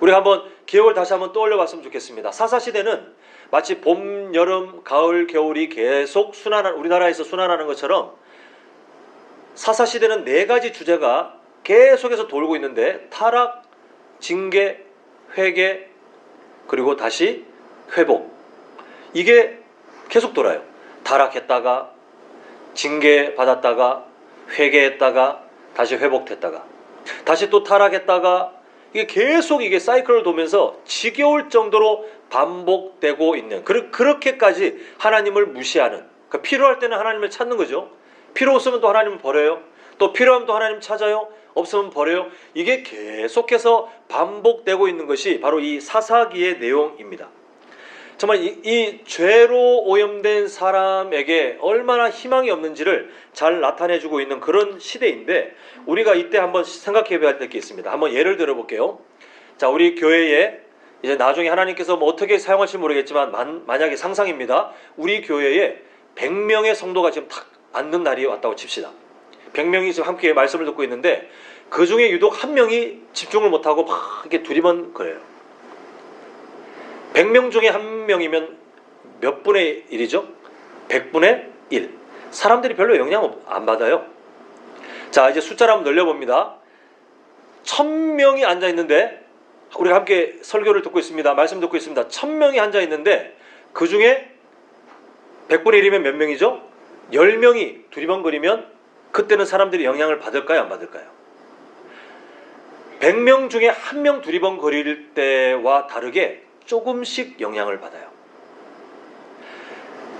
우리가 한번 기억을 다시 한번 떠올려 봤으면 좋겠습니다. 사사시대는 마치 봄, 여름, 가을, 겨울이 계속 우리나라에서 순환하는 것처럼 사사시대는 4가지 주제가 계속해서 돌고 있는데, 타락, 징계, 회개, 그리고 다시 회복. 이게 계속 돌아요. 타락했다가 징계 받았다가 회개했다가 다시 회복됐다가 다시 또 타락했다가, 이게 계속 이게 사이클을 돌면서 지겨울 정도로 반복되고 있는, 그렇게까지 하나님을 무시하는, 그러니까 필요할 때는 하나님을 찾는 거죠. 필요 없으면 또 하나님을 버려요. 또 필요하면 또 하나님 찾아요. 없으면 버려요. 이게 계속해서 반복되고 있는 것이 바로 이 사사기의 내용입니다. 정말 이 죄로 오염된 사람에게 얼마나 희망이 없는지를 잘 나타내주고 있는 그런 시대인데, 우리가 이때 한번 생각해 봐야 될 게 있습니다. 한번 예를 들어 볼게요. 자, 우리 교회에 이제 나중에 하나님께서 뭐 어떻게 사용할지 모르겠지만 만약에 상상입니다. 우리 교회에 100명의 성도가 지금 탁 앉는 날이 왔다고 칩시다. 100명이 지금 함께 말씀을 듣고 있는데 그 중에 유독 한 명이 집중을 못하고 막 이렇게 두리번거려요. 100명 중에 한 명이면 몇 분의 1이죠? 100분의 1. 사람들이 별로 영향 안 받아요. 자, 이제 숫자를 한번 늘려봅니다. 1000명이 앉아있는데, 우리가 함께 설교를 듣고 있습니다. 말씀 듣고 있습니다. 1000명이 앉아있는데 그 중에 100분의 1이면 몇 명이죠? 10명이 두리번거리면 그때는 사람들이 영향을 받을까요? 안 받을까요? 100명 중에 한 명 두리번거릴 때와 다르게 조금씩 영향을 받아요.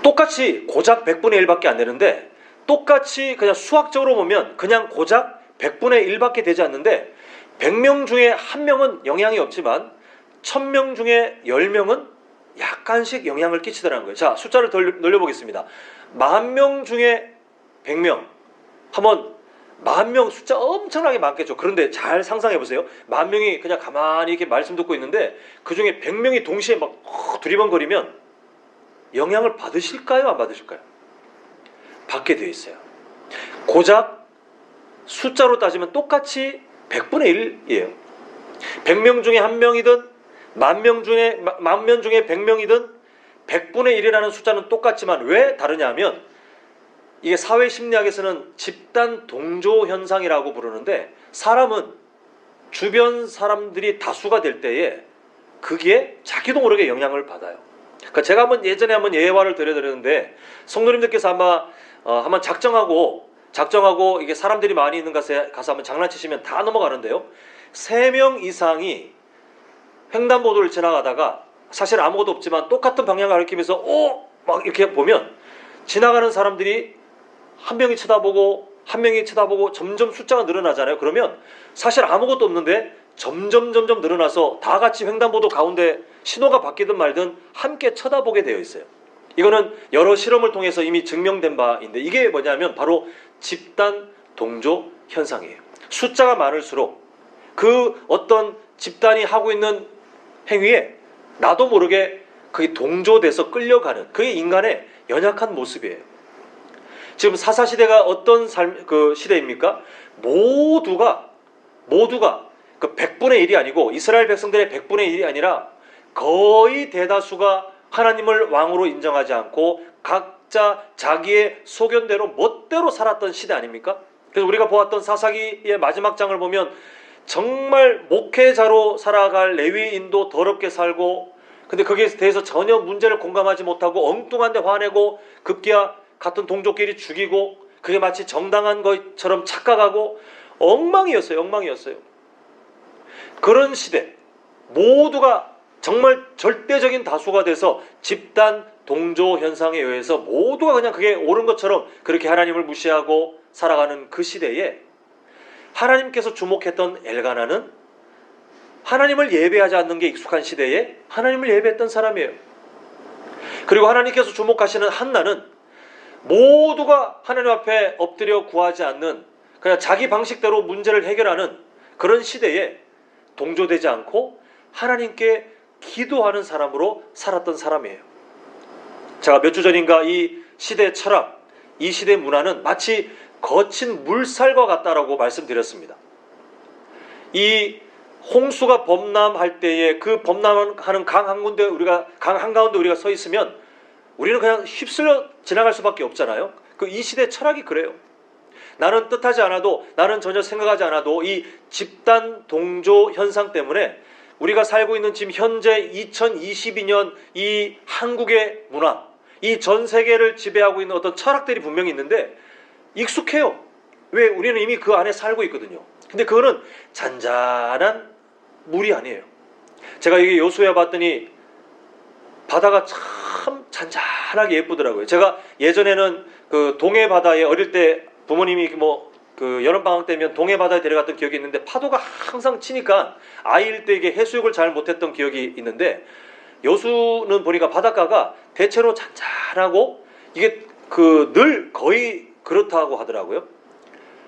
똑같이 고작 100분의 1밖에 안 되는데, 똑같이 그냥 수학적으로 보면 그냥 고작 100분의 1밖에 되지 않는데 100명 중에 한 명은 영향이 없지만 1000명 중에 10명은 약간씩 영향을 끼치더라는 거예요. 자, 숫자를 더 늘려보겠습니다. 10,000명 중에 100명. 한번 10,000명 숫자 엄청나게 많겠죠. 그런데 잘 상상해 보세요. 10,000명이 그냥 가만히 이렇게 말씀 듣고 있는데 그 중에 100명이 동시에 막 두리번거리면 영향을 받으실까요? 안 받으실까요? 받게 되어 있어요. 고작 숫자로 따지면 똑같이 100분의 1이에요. 100명 중에 한 명이든 10,000명 중에 100명이든 100분의 1이라는 숫자는 똑같지만 왜 다르냐 하면, 이게 사회심리학에서는 집단 동조 현상이라고 부르는데, 사람은 주변 사람들이 다수가 될 때에 그게 자기도 모르게 영향을 받아요. 그러니까 제가 예전에 한번 예화를 드렸는데, 성도님들께서 아마 한번 작정하고 이게 사람들이 많이 있는 곳에 가서 한번 장난치시면 다 넘어가는데요. 3명 이상이 횡단보도를 지나가다가 사실 아무것도 없지만 똑같은 방향을 가리키면서 막 이렇게 보면 지나가는 사람들이 한 명이 쳐다보고 한 명이 쳐다보고 점점 숫자가 늘어나잖아요. 그러면 사실 아무것도 없는데 점점 늘어나서 다 같이 횡단보도 가운데 신호가 바뀌든 말든 함께 쳐다보게 되어 있어요. 이거는 여러 실험을 통해서 이미 증명된 바인데, 이게 뭐냐면 바로 집단 동조 현상이에요. 숫자가 많을수록 그 어떤 집단이 하고 있는 행위에 나도 모르게 그게 동조돼서 끌려가는, 그게 인간의 연약한 모습이에요. 지금 사사시대가 어떤 그 시대입니까? 모두가 그 100분의 1이 아니고, 이스라엘 백성들의 100분의 1이 아니라 거의 대다수가 하나님을 왕으로 인정하지 않고 각자 자기의 소견대로 멋대로 살았던 시대 아닙니까? 그래서 우리가 보았던 사사기의 마지막 장을 보면 정말 목회자로 살아갈 레위인도 더럽게 살고, 근데 거기에 대해서 전혀 문제를 공감하지 못하고 엉뚱한데 화내고 급기야 같은 동족끼리 죽이고, 그게 마치 정당한 것처럼 착각하고 엉망이었어요. 그런 시대, 모두가 정말 절대적인 다수가 돼서 집단 동조 현상에 의해서 모두가 그냥 그게 옳은 것처럼 그렇게 하나님을 무시하고 살아가는 그 시대에, 하나님께서 주목했던 엘가나는 하나님을 예배하지 않는 게 익숙한 시대에 하나님을 예배했던 사람이에요. 그리고 하나님께서 주목하시는 한나는 모두가 하나님 앞에 엎드려 구하지 않는, 그냥 자기 방식대로 문제를 해결하는 그런 시대에 동조되지 않고 하나님께 기도하는 사람으로 살았던 사람이에요. 제가 몇 주 전인가 이 시대의 철학, 이 시대의 문화는 마치 거친 물살과 같다라고 말씀드렸습니다. 이 홍수가 범람할 때에 그 범람하는 강 한가운데 우리가 서 있으면 우리는 그냥 휩쓸려 지나갈 수밖에 없잖아요. 이 시대의 철학이 그래요. 나는 뜻하지 않아도, 나는 전혀 생각하지 않아도 이 집단 동조 현상 때문에 우리가 살고 있는 지금 현재 2022년 이 한국의 문화, 이 전 세계를 지배하고 있는 어떤 철학들이 분명히 있는데 익숙해요. 왜? 우리는 이미 그 안에 살고 있거든요. 근데 그거는 잔잔한 물이 아니에요. 제가 이게 여수에 봤더니 바다가 참 잔잔하게 예쁘더라고요. 제가 예전에는 그 동해 바다에 어릴 때 부모님이 그 여름방학 때면 동해바다에 데려갔던 기억이 있는데 파도가 항상 치니까 아이일 때 이게 해수욕을 잘 못했던 기억이 있는데 여수는 보니까 바닷가가 대체로 잔잔하고 이게 그 늘 거의 그렇다고 하더라고요.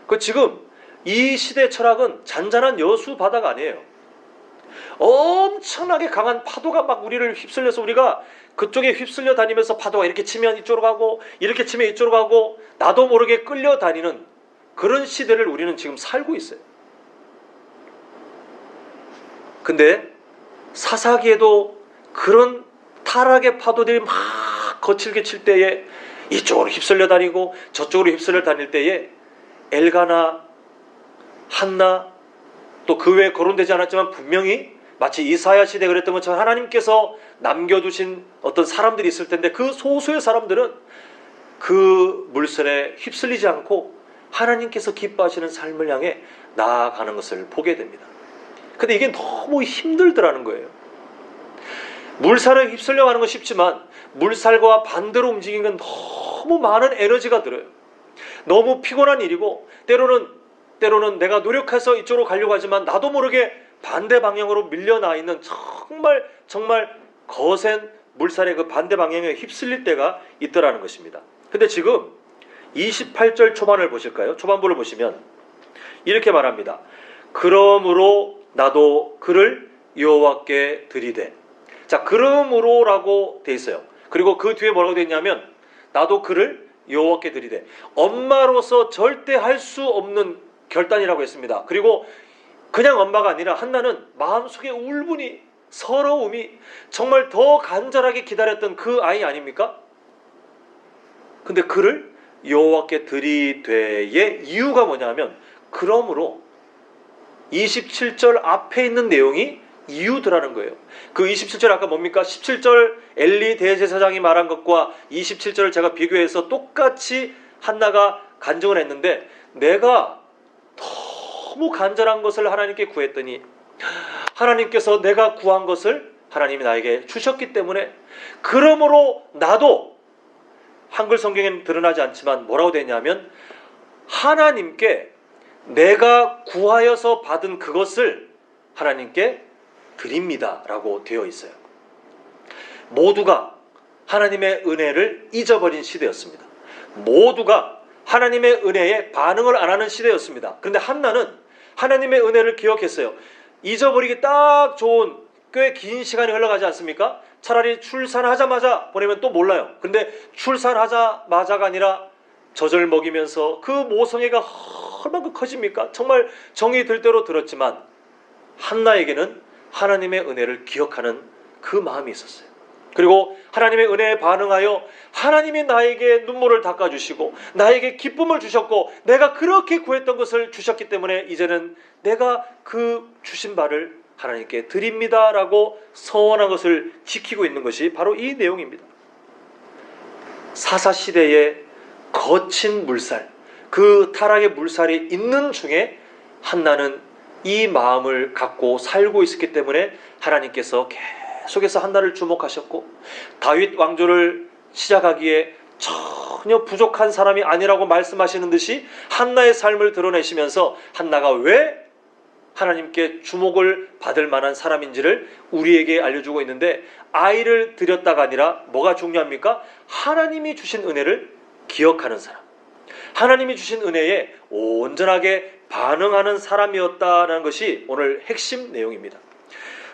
그 지금 이 시대 철학은 잔잔한 여수 바다가 아니에요. 엄청나게 강한 파도가 막 우리를 휩쓸려서 우리가 그쪽에 휩쓸려 다니면서 파도가 이렇게 치면 이쪽으로 가고 이렇게 치면 이쪽으로 가고 나도 모르게 끌려다니는 그런 시대를 우리는 지금 살고 있어요. 근데 사사기에도 그런 타락의 파도들이 막 거칠게 칠 때에 이쪽으로 휩쓸려 다니고 저쪽으로 휩쓸려 다닐 때에 엘가나, 한나, 또 그 외에 거론되지 않았지만 분명히 마치 이사야 시대에 그랬던 것처럼 하나님께서 남겨두신 어떤 사람들이 있을 텐데 그 소수의 사람들은 그 물살에 휩쓸리지 않고 하나님께서 기뻐하시는 삶을 향해 나아가는 것을 보게 됩니다. 근데 이게 너무 힘들더라는 거예요. 물살에 휩쓸려 가는 건 쉽지만 물살과 반대로 움직이는 건 너무 많은 에너지가 들어요. 너무 피곤한 일이고 때로는 내가 노력해서 이쪽으로 가려고 하지만 나도 모르게 반대 방향으로 밀려나 있는 정말 거센 물살의 그 반대 방향에 휩쓸릴 때가 있더라는 것입니다. 근데 지금 28절 초반을 보실까요? 초반부를 보시면 이렇게 말합니다. 그러므로 나도 그를 여호와께 드리되. 자, 그러므로라고 돼 있어요. 그리고 그 뒤에 뭐라고 돼 있냐면 나도 그를 여호와께 드리되. 엄마로서 절대 할 수 없는 결단이라고 했습니다. 그리고 그냥 엄마가 아니라 한나는 마음속에 울분이, 서러움이 정말 더 간절하게 기다렸던 그 아이 아닙니까? 근데 그를 여호와께 드리되의 이유가 뭐냐면 그러므로 27절 앞에 있는 내용이 이유더라는 거예요. 그 27절 아까 뭡니까? 17절 엘리 대제사장이 말한 것과 27절을 제가 비교해서 똑같이 한나가 간증을 했는데 내가 너무 간절한 것을 하나님께 구했더니 하나님께서 내가 구한 것을 하나님이 나에게 주셨기 때문에 그러므로 나도 한글 성경에는 드러나지 않지만 뭐라고 되냐면 하나님께 내가 구하여서 받은 그것을 하나님께 드립니다 라고 되어 있어요. 모두가 하나님의 은혜를 잊어버린 시대였습니다. 모두가 하나님의 은혜에 반응을 안 하는 시대였습니다. 그런데 한나는 하나님의 은혜를 기억했어요. 잊어버리기 딱 좋은 꽤 긴 시간이 흘러가지 않습니까? 차라리 출산하자마자 보내면 또 몰라요. 근데 출산하자마자가 아니라 젖을 먹이면서 그 모성애가 얼마나 커집니까? 정말 정이 들 대로 들었지만 한나에게는 하나님의 은혜를 기억하는 그 마음이 있었어요. 그리고 하나님의 은혜에 반응하여 하나님이 나에게 눈물을 닦아주시고 나에게 기쁨을 주셨고 내가 그렇게 구했던 것을 주셨기 때문에 이제는 내가 그 주신 바를 하나님께 드립니다 라고 서원한 것을 지키고 있는 것이 바로 이 내용입니다. 사사시대의 거친 물살, 그 타락의 물살이 있는 중에 한나는 이 마음을 갖고 살고 있었기 때문에 하나님께서 계속해서 한나를 주목하셨고 다윗 왕조를 시작하기에 전혀 부족한 사람이 아니라고 말씀하시는 듯이 한나의 삶을 드러내시면서 한나가 왜 하나님께 주목을 받을 만한 사람인지를 우리에게 알려주고 있는데 아이를 드렸다가 아니라 뭐가 중요합니까? 하나님이 주신 은혜를 기억하는 사람, 하나님이 주신 은혜에 온전하게 반응하는 사람이었다는 것이 오늘 핵심 내용입니다.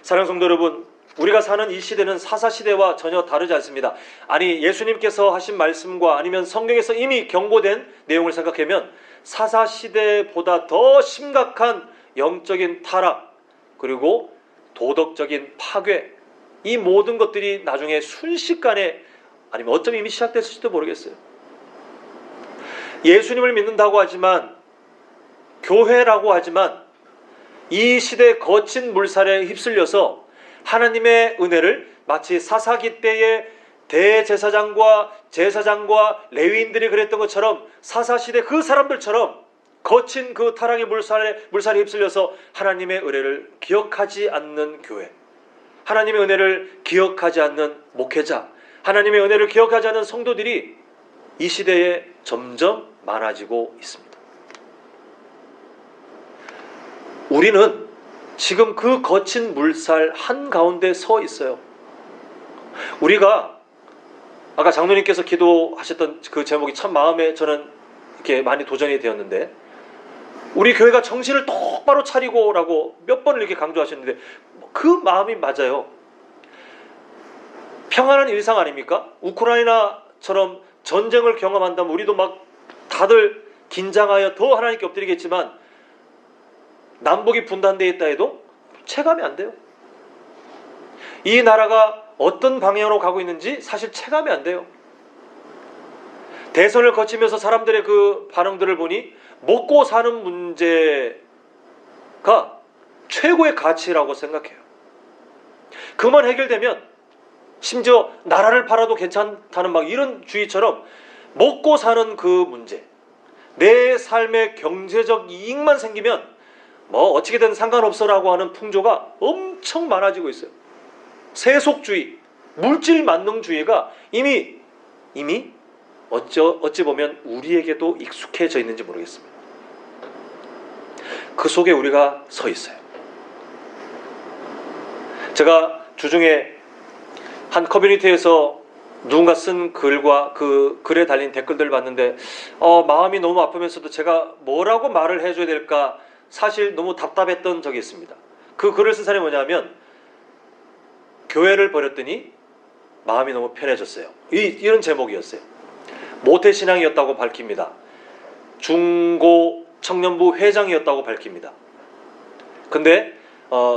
사랑하는 성도 여러분, 우리가 사는 이 시대는 사사시대와 전혀 다르지 않습니다. 아니 예수님께서 하신 말씀과 아니면 성경에서 이미 경고된 내용을 생각하면 사사시대보다 더 심각한 영적인 타락 그리고 도덕적인 파괴, 이 모든 것들이 나중에 순식간에 아니면 어쩌면 이미 시작됐을지도 모르겠어요. 예수님을 믿는다고 하지만 교회라고 하지만 이 시대의 거친 물살에 휩쓸려서 하나님의 은혜를 마치 사사기 때의 대제사장과 제사장과 레위인들이 그랬던 것처럼 사사시대 그 사람들처럼 거친 그 타락의 물살에 휩쓸려서 하나님의 은혜를 기억하지 않는 교회, 하나님의 은혜를 기억하지 않는 목회자, 하나님의 은혜를 기억하지 않는 성도들이 이 시대에 점점 많아지고 있습니다. 우리는 지금 그 거친 물살 한가운데 서 있어요. 우리가 아까 장로님께서 기도하셨던 그 제목이 참 마음에 저는 이렇게 많이 도전이 되었는데, 우리 교회가 정신을 똑바로 차리고라고 몇 번을 이렇게 강조하셨는데 그 마음이 맞아요. 평안한 일상 아닙니까? 우크라이나처럼 전쟁을 경험한다면 우리도 막 다들 긴장하여 더 하나님께 엎드리겠지만, 남북이 분단되어 있다 해도 체감이 안 돼요. 이 나라가 어떤 방향으로 가고 있는지 사실 체감이 안 돼요. 대선을 거치면서 사람들의 그 반응들을 보니 먹고 사는 문제가 최고의 가치라고 생각해요. 그만 해결되면 심지어 나라를 팔아도 괜찮다는 막 이런 주의처럼 먹고 사는 그 문제, 내 삶의 경제적 이익만 생기면 뭐 어떻게든 상관없어라고 하는 풍조가 엄청 많아지고 있어요. 세속주의, 물질 만능주의가 이미 어찌 보면 우리에게도 익숙해져 있는지 모르겠습니다. 그 속에 우리가 서 있어요. 제가 주중에 한 커뮤니티에서 누군가 쓴 글과 그 글에 달린 댓글들을 봤는데 마음이 너무 아프면서도 제가 뭐라고 말을 해줘야 될까 사실 너무 답답했던 적이 있습니다. 그 글을 쓴 사람이 뭐냐면, 교회를 버렸더니 마음이 너무 편해졌어요. 이런 제목이었어요. 모태신앙이었다고 밝힙니다. 중고 청년부 회장이었다고 밝힙니다. 근데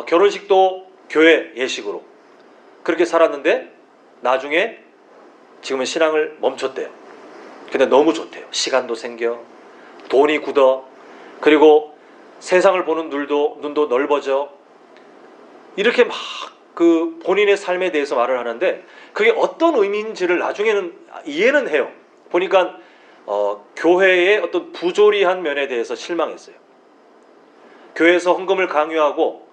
결혼식도 교회 예식으로 그렇게 살았는데 나중에 지금은 신앙을 멈췄대요. 근데 너무 좋대요. 시간도 생겨, 돈이 굳어, 그리고 세상을 보는 눈도 넓어져. 이렇게 막 그 본인의 삶에 대해서 말을 하는데 그게 어떤 의미인지를 나중에는 이해는 해요. 보니까 교회의 어떤 부조리한 면에 대해서 실망했어요. 교회에서 헌금을 강요하고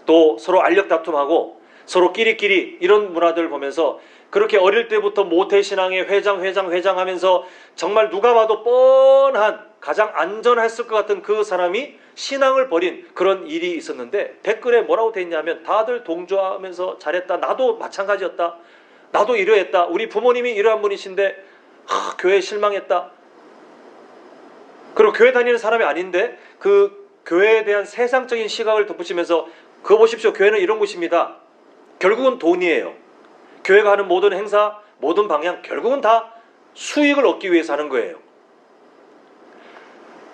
또 서로 알력 다툼하고 서로 끼리끼리 이런 문화들을 보면서 그렇게 어릴 때부터 모태신앙의 회장 하면서 정말 누가 봐도 뻔한 가장 안전했을 것 같은 그 사람이 신앙을 버린 그런 일이 있었는데 댓글에 뭐라고 돼 있냐면 다들 동조하면서 잘했다, 나도 마찬가지였다, 나도 이러했다, 우리 부모님이 이러한 분이신데 교회에 실망했다. 그리고 교회 다니는 사람이 아닌데 그 교회에 대한 세상적인 시각을 덧붙이면서 그거 보십시오, 교회는 이런 곳입니다. 결국은 돈이에요. 교회가 하는 모든 행사, 모든 방향 결국은 다 수익을 얻기 위해서 하는 거예요.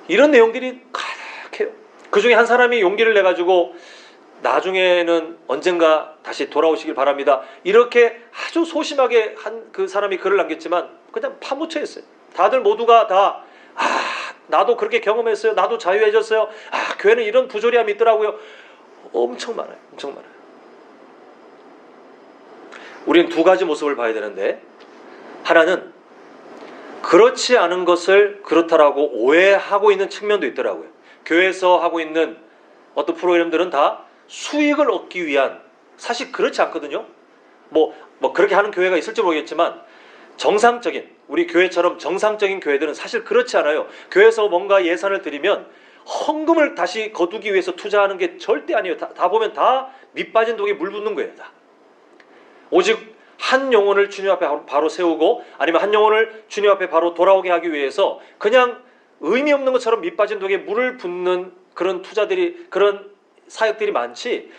이런 내용들이 가득해요. 그 중에 한 사람이 용기를 내가지고 나중에는 언젠가 다시 돌아오시길 바랍니다, 이렇게 아주 소심하게 한 그 사람이 글을 남겼지만 그냥 파묻혀 있어요. 다들 모두가 다 나도 그렇게 경험했어요, 나도 자유해졌어요, 교회는 이런 부조리함이 있더라고요. 엄청 많아요. 엄청 많아요. 우리는 두 가지 모습을 봐야 되는데, 하나는 그렇지 않은 것을 그렇다라고 오해하고 있는 측면도 있더라고요. 교회에서 하고 있는 어떤 프로그램들은 다 수익을 얻기 위한, 사실 그렇지 않거든요. 뭐 그렇게 하는 교회가 있을지 모르겠지만 정상적인, 우리 교회처럼 정상적인 교회들은 사실 그렇지 않아요. 교회에서 뭔가 예산을 드리면 헌금을 다시 거두기 위해서 투자하는 게 절대 아니에요. 다 보면 다 밑빠진 독에 물 붓는 거예요. 다. 오직 한 영혼을 주님 앞에 바로 세우고, 아니면 한 영혼을 주님 앞에 바로 돌아오게 하기 위해서 그냥 의미 없는 것처럼 밑빠진 독에 물을 붓는 그런 투자들이, 그런 사역들이 많지,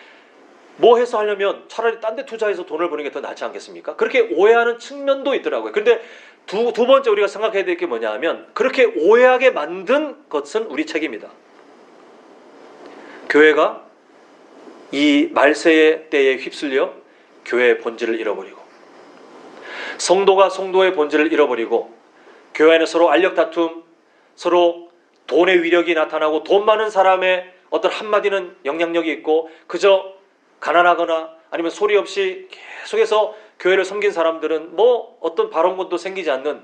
뭐 해서 하려면 차라리 딴 데 투자해서 돈을 버는 게 더 낫지 않겠습니까? 그렇게 오해하는 측면도 있더라고요. 그런데 두 번째 우리가 생각해야 될 게 뭐냐 하면, 그렇게 오해하게 만든 것은 우리 책임이다. 교회가 이 말세의 때에 휩쓸려 교회의 본질을 잃어버리고, 성도가 성도의 본질을 잃어버리고, 교회 안에 서로 알력 다툼, 서로 돈의 위력이 나타나고, 돈 많은 사람의 어떤 한마디는 영향력이 있고, 그저 가난하거나 아니면 소리 없이 계속해서 교회를 섬긴 사람들은 뭐 어떤 발언권도 생기지 않는,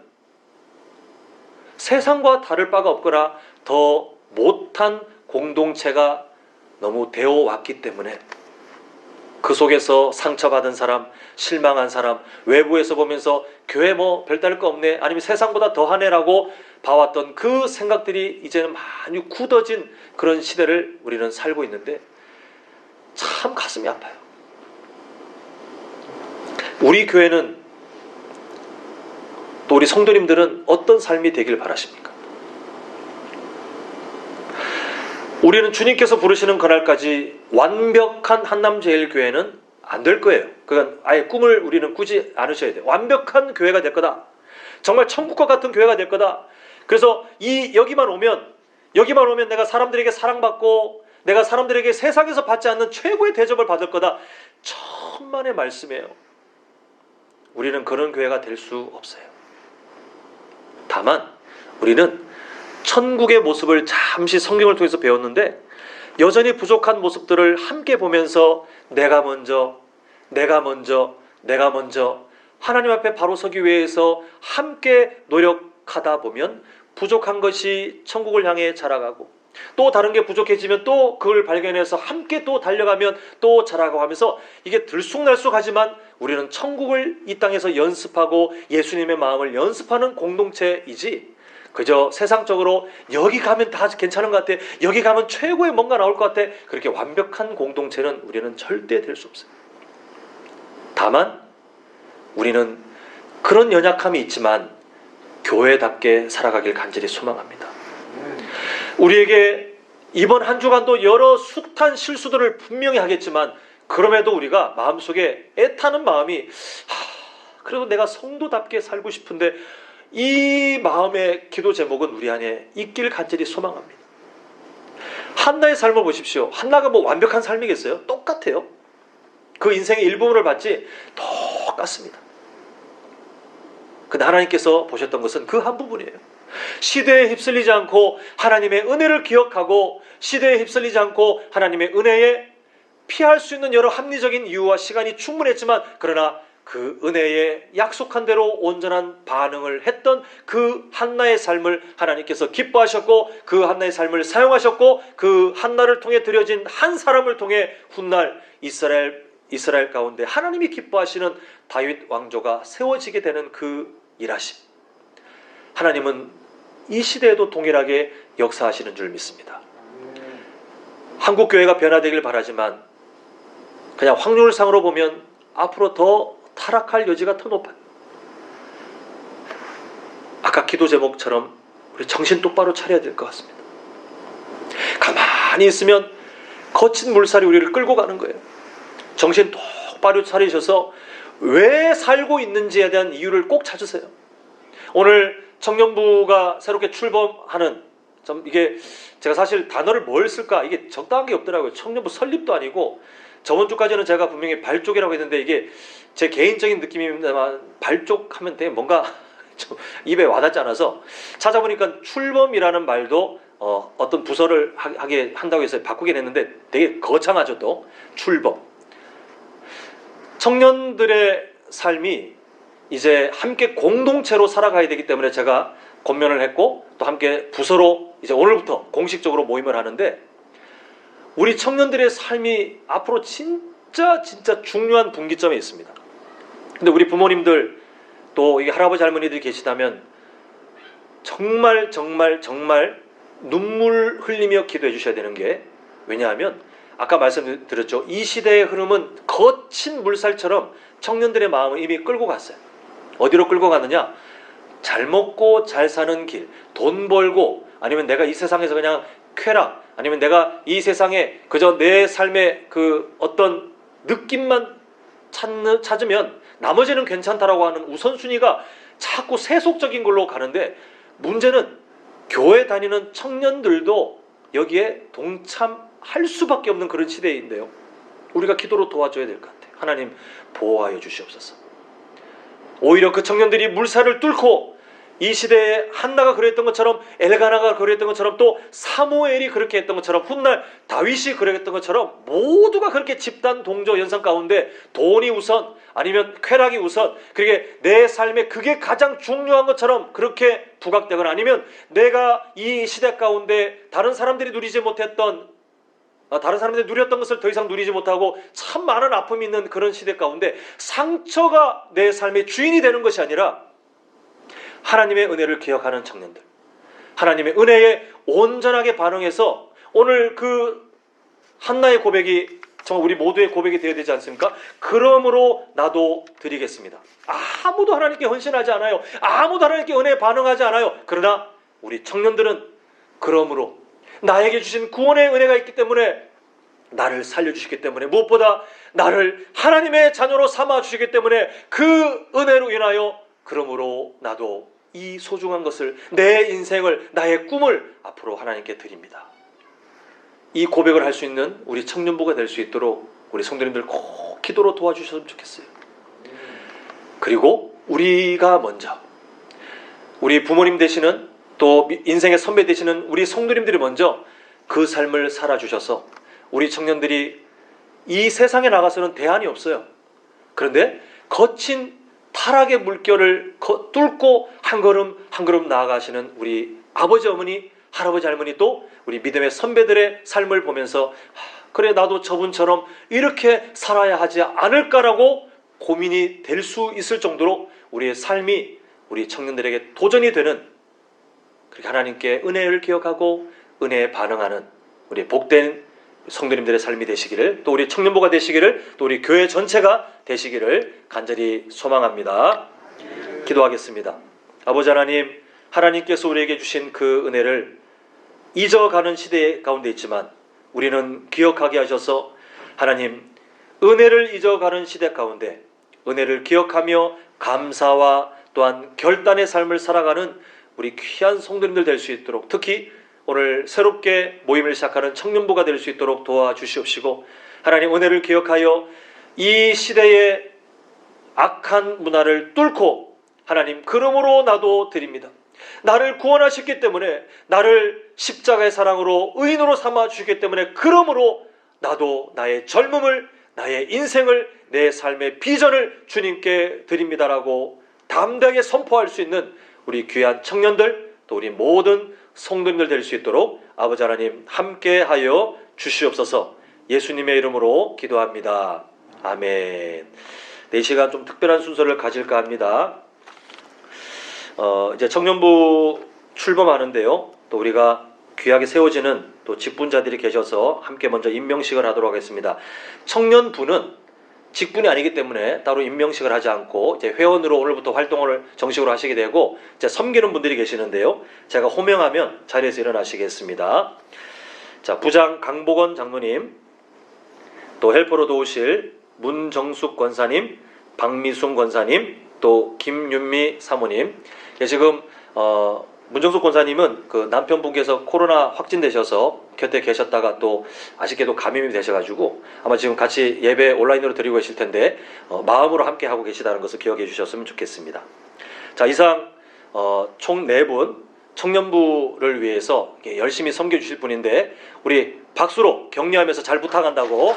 세상과 다를 바가 없거나 더 못한 공동체가 너무 되어 왔기 때문에 그 속에서 상처받은 사람, 실망한 사람, 외부에서 보면서 교회 뭐 별다를 거 없네, 아니면 세상보다 더하네라고 봐왔던 그 생각들이 이제는 많이 굳어진 그런 시대를 우리는 살고 있는데 참 가슴이 아파요. 우리 교회는, 또 우리 성도님들은 어떤 삶이 되길 바라십니까? 우리는 주님께서 부르시는 그날까지 완벽한 한남제일교회는 안 될 거예요. 그건 아예 꿈을 우리는 꾸지 않으셔야 돼요. 완벽한 교회가 될 거다. 정말 천국과 같은 교회가 될 거다. 그래서 여기만 오면 내가 사람들에게 사랑받고 내가 사람들에게 세상에서 받지 않는 최고의 대접을 받을 거다. 천만의 말씀이에요. 우리는 그런 교회가 될 수 없어요. 다만 우리는 천국의 모습을 잠시 성경을 통해서 배웠는데 여전히 부족한 모습들을 함께 보면서 내가 먼저 하나님 앞에 바로 서기 위해서 함께 노력하다 보면 부족한 것이 천국을 향해 자라가고, 또 다른 게 부족해지면 또 그걸 발견해서 함께 또 달려가면 또 자라고 하면서 이게 들쑥날쑥하지만 우리는 천국을 이 땅에서 연습하고 예수님의 마음을 연습하는 공동체이지, 그저 세상적으로 여기 가면 다 괜찮은 것 같아, 여기 가면 최고의 뭔가 나올 것 같아, 그렇게 완벽한 공동체는 우리는 절대 될 수 없어요. 다만 우리는 그런 연약함이 있지만 교회답게 살아가길 간절히 소망합니다. 우리에게 이번 한 주간도 여러 숱한 실수들을 분명히 하겠지만, 그럼에도 우리가 마음속에 애타는 마음이 그래도 내가 성도답게 살고 싶은데, 이 마음의 기도 제목은 우리 안에 있길 간절히 소망합니다. 한나의 삶을 보십시오. 한나가 뭐 완벽한 삶이겠어요? 똑같아요. 그 인생의 일부분을 봤지 똑같습니다. 근데 하나님께서 보셨던 것은 그 한 부분이에요. 시대에 휩쓸리지 않고 하나님의 은혜를 기억하고, 시대에 휩쓸리지 않고 하나님의 은혜에 피할 수 있는 여러 합리적인 이유와 시간이 충분했지만, 그러나 그 은혜에 약속한 대로 온전한 반응을 했던 그 한나의 삶을 하나님께서 기뻐하셨고, 그 한나의 삶을 사용하셨고, 그 한나를 통해 드려진 한 사람을 통해 훗날 이스라엘 가운데 하나님이 기뻐하시는 다윗 왕조가 세워지게 되는 그 일하심, 하나님은 이 시대에도 동일하게 역사하시는 줄 믿습니다. 한국 교회가 변화되길 바라지만 그냥 확률상으로 보면 앞으로 더 타락할 여지가 더 높아요. 아까 기도 제목처럼 우리 정신 똑바로 차려야 될 것 같습니다. 가만히 있으면 거친 물살이 우리를 끌고 가는 거예요. 정신 똑바로 차리셔서 왜 살고 있는지에 대한 이유를 꼭 찾으세요. 오늘 청년부가 새롭게 출범하는, 이게 제가 사실 단어를 뭘 쓸까, 이게 적당한 게 없더라고요. 청년부 설립도 아니고, 저번 주까지는 제가 분명히 발족이라고 했는데, 이게 제 개인적인 느낌입니다만 발족하면 되게 뭔가 좀 입에 와닿지 않아서 찾아보니까 출범이라는 말도 어떤 부서를 하게 한다고 해서 바꾸긴 했는데 되게 거창하죠. 또 출범. 청년들의 삶이 이제 함께 공동체로 살아가야 되기 때문에 제가 권면을 했고, 또 함께 부서로 이제 오늘부터 공식적으로 모임을 하는데, 우리 청년들의 삶이 앞으로 진짜 중요한 분기점에 있습니다. 근데 우리 부모님들, 또 이게 할아버지 할머니들이 계시다면 정말 눈물 흘리며 기도해 주셔야 되는 게, 왜냐하면 아까 말씀드렸죠. 이 시대의 흐름은 거친 물살처럼 청년들의 마음을 이미 끌고 갔어요. 어디로 끌고 가느냐? 잘 먹고 잘 사는 길, 돈 벌고, 아니면 내가 이 세상에서 그냥 쾌락, 아니면 내가 이 세상에 그저 내 삶의 그 어떤 느낌만 찾으면 나머지는 괜찮다라고 하는 우선순위가 자꾸 세속적인 걸로 가는데, 문제는 교회 다니는 청년들도 여기에 동참할 수밖에 없는 그런 시대인데요. 우리가 기도로 도와줘야 될 것 같아요. 하나님 보호하여 주시옵소서. 오히려 그 청년들이 물살을 뚫고, 이 시대에 한나가 그랬던 것처럼, 엘가나가 그랬던 것처럼, 또 사무엘이 그렇게 했던 것처럼, 훗날 다윗이 그랬던 것처럼 모두가 그렇게 집단 동조 연상 가운데 돈이 우선, 아니면 쾌락이 우선, 그게 내 삶에 그게 가장 중요한 것처럼 그렇게 부각되거나, 아니면 내가 이 시대 가운데 다른 사람들이 누리지 못했던 다른 사람들이 누렸던 것을 더 이상 누리지 못하고 참 많은 아픔이 있는 그런 시대 가운데 상처가 내 삶의 주인이 되는 것이 아니라 하나님의 은혜를 기억하는 청년들, 하나님의 은혜에 온전하게 반응해서 오늘 그 한나의 고백이 정말 우리 모두의 고백이 되어야 되지 않습니까? 그러므로 나도 드리겠습니다. 아무도 하나님께 헌신하지 않아요. 아무도 하나님께 은혜에 반응하지 않아요. 그러나 우리 청년들은 그러므로 나에게 주신 구원의 은혜가 있기 때문에, 나를 살려주시기 때문에, 무엇보다 나를 하나님의 자녀로 삼아주시기 때문에 그 은혜로 인하여 그러므로 나도 이 소중한 것을, 내 인생을, 나의 꿈을 앞으로 하나님께 드립니다. 이 고백을 할 수 있는 우리 청년부가 될 수 있도록 우리 성도님들 꼭 기도로 도와주셨으면 좋겠어요. 그리고 우리가 먼저, 우리 부모님 되시는, 또 인생의 선배 되시는 우리 성도님들이 먼저 그 삶을 살아주셔서 우리 청년들이 이 세상에 나가서는 대안이 없어요. 그런데 거친 타락의 물결을 뚫고 한 걸음 한 걸음 나아가시는 우리 아버지, 어머니, 할아버지, 할머니, 또 우리 믿음의 선배들의 삶을 보면서 그래, 나도 저분처럼 이렇게 살아야 하지 않을까라고 고민이 될 수 있을 정도로 우리의 삶이 우리 청년들에게 도전이 되는, 그렇게 하나님께 은혜를 기억하고 은혜에 반응하는 우리 복된 성도님들의 삶이 되시기를, 또 우리 청년부가 되시기를, 또 우리 교회 전체가 되시기를 간절히 소망합니다. 기도하겠습니다. 아버지 하나님, 하나님께서 우리에게 주신 그 은혜를 잊어가는 시대 가운데 있지만 우리는 기억하게 하셔서, 하나님, 은혜를 잊어가는 시대 가운데 은혜를 기억하며 감사와 또한 결단의 삶을 살아가는 우리 귀한 성도님들 될 수 있도록, 특히 오늘 새롭게 모임을 시작하는 청년부가 될 수 있도록 도와주시옵시고, 하나님, 은혜를 기억하여 이 시대의 악한 문화를 뚫고, 하나님, 그러므로 나도 드립니다. 나를 구원하셨기 때문에, 나를 십자가의 사랑으로 의인으로 삼아 주셨기 때문에, 그러므로 나도 나의 젊음을, 나의 인생을, 내 삶의 비전을 주님께 드립니다라고 담대하게 선포할 수 있는 우리 귀한 청년들, 또 우리 모든 성도님들 될 수 있도록 아버지 하나님 함께하여 주시옵소서. 예수님의 이름으로 기도합니다. 아멘. 이 시간 좀 특별한 순서를 가질까 합니다. 이제 청년부 출범하는데요, 또 우리가 귀하게 세워지는 또 직분자들이 계셔서 함께 먼저 임명식을 하도록 하겠습니다. 청년부는 직분이 아니기 때문에 따로 임명식을 하지 않고 이제 회원으로 오늘부터 활동을 정식으로 하시게 되고, 이제 섬기는 분들이 계시는데요, 제가 호명하면 자리에서 일어나시겠습니다. 자, 부장 강복원 장로님, 또 헬퍼로 도우실 문정숙 권사님, 박미순 권사님, 또 김윤미 사모님. 지금 문정숙 권사님은 그 남편분께서 코로나 확진되셔서 곁에 계셨다가 또 아쉽게도 감염이 되셔가지고 아마 지금 같이 예배 온라인으로 드리고 계실 텐데 마음으로 함께 하고 계시다는 것을 기억해 주셨으면 좋겠습니다. 자, 이상 총 4분 청년부를 위해서 열심히 섬겨 주실 분인데, 우리 박수로 격려하면서 잘 부탁한다고,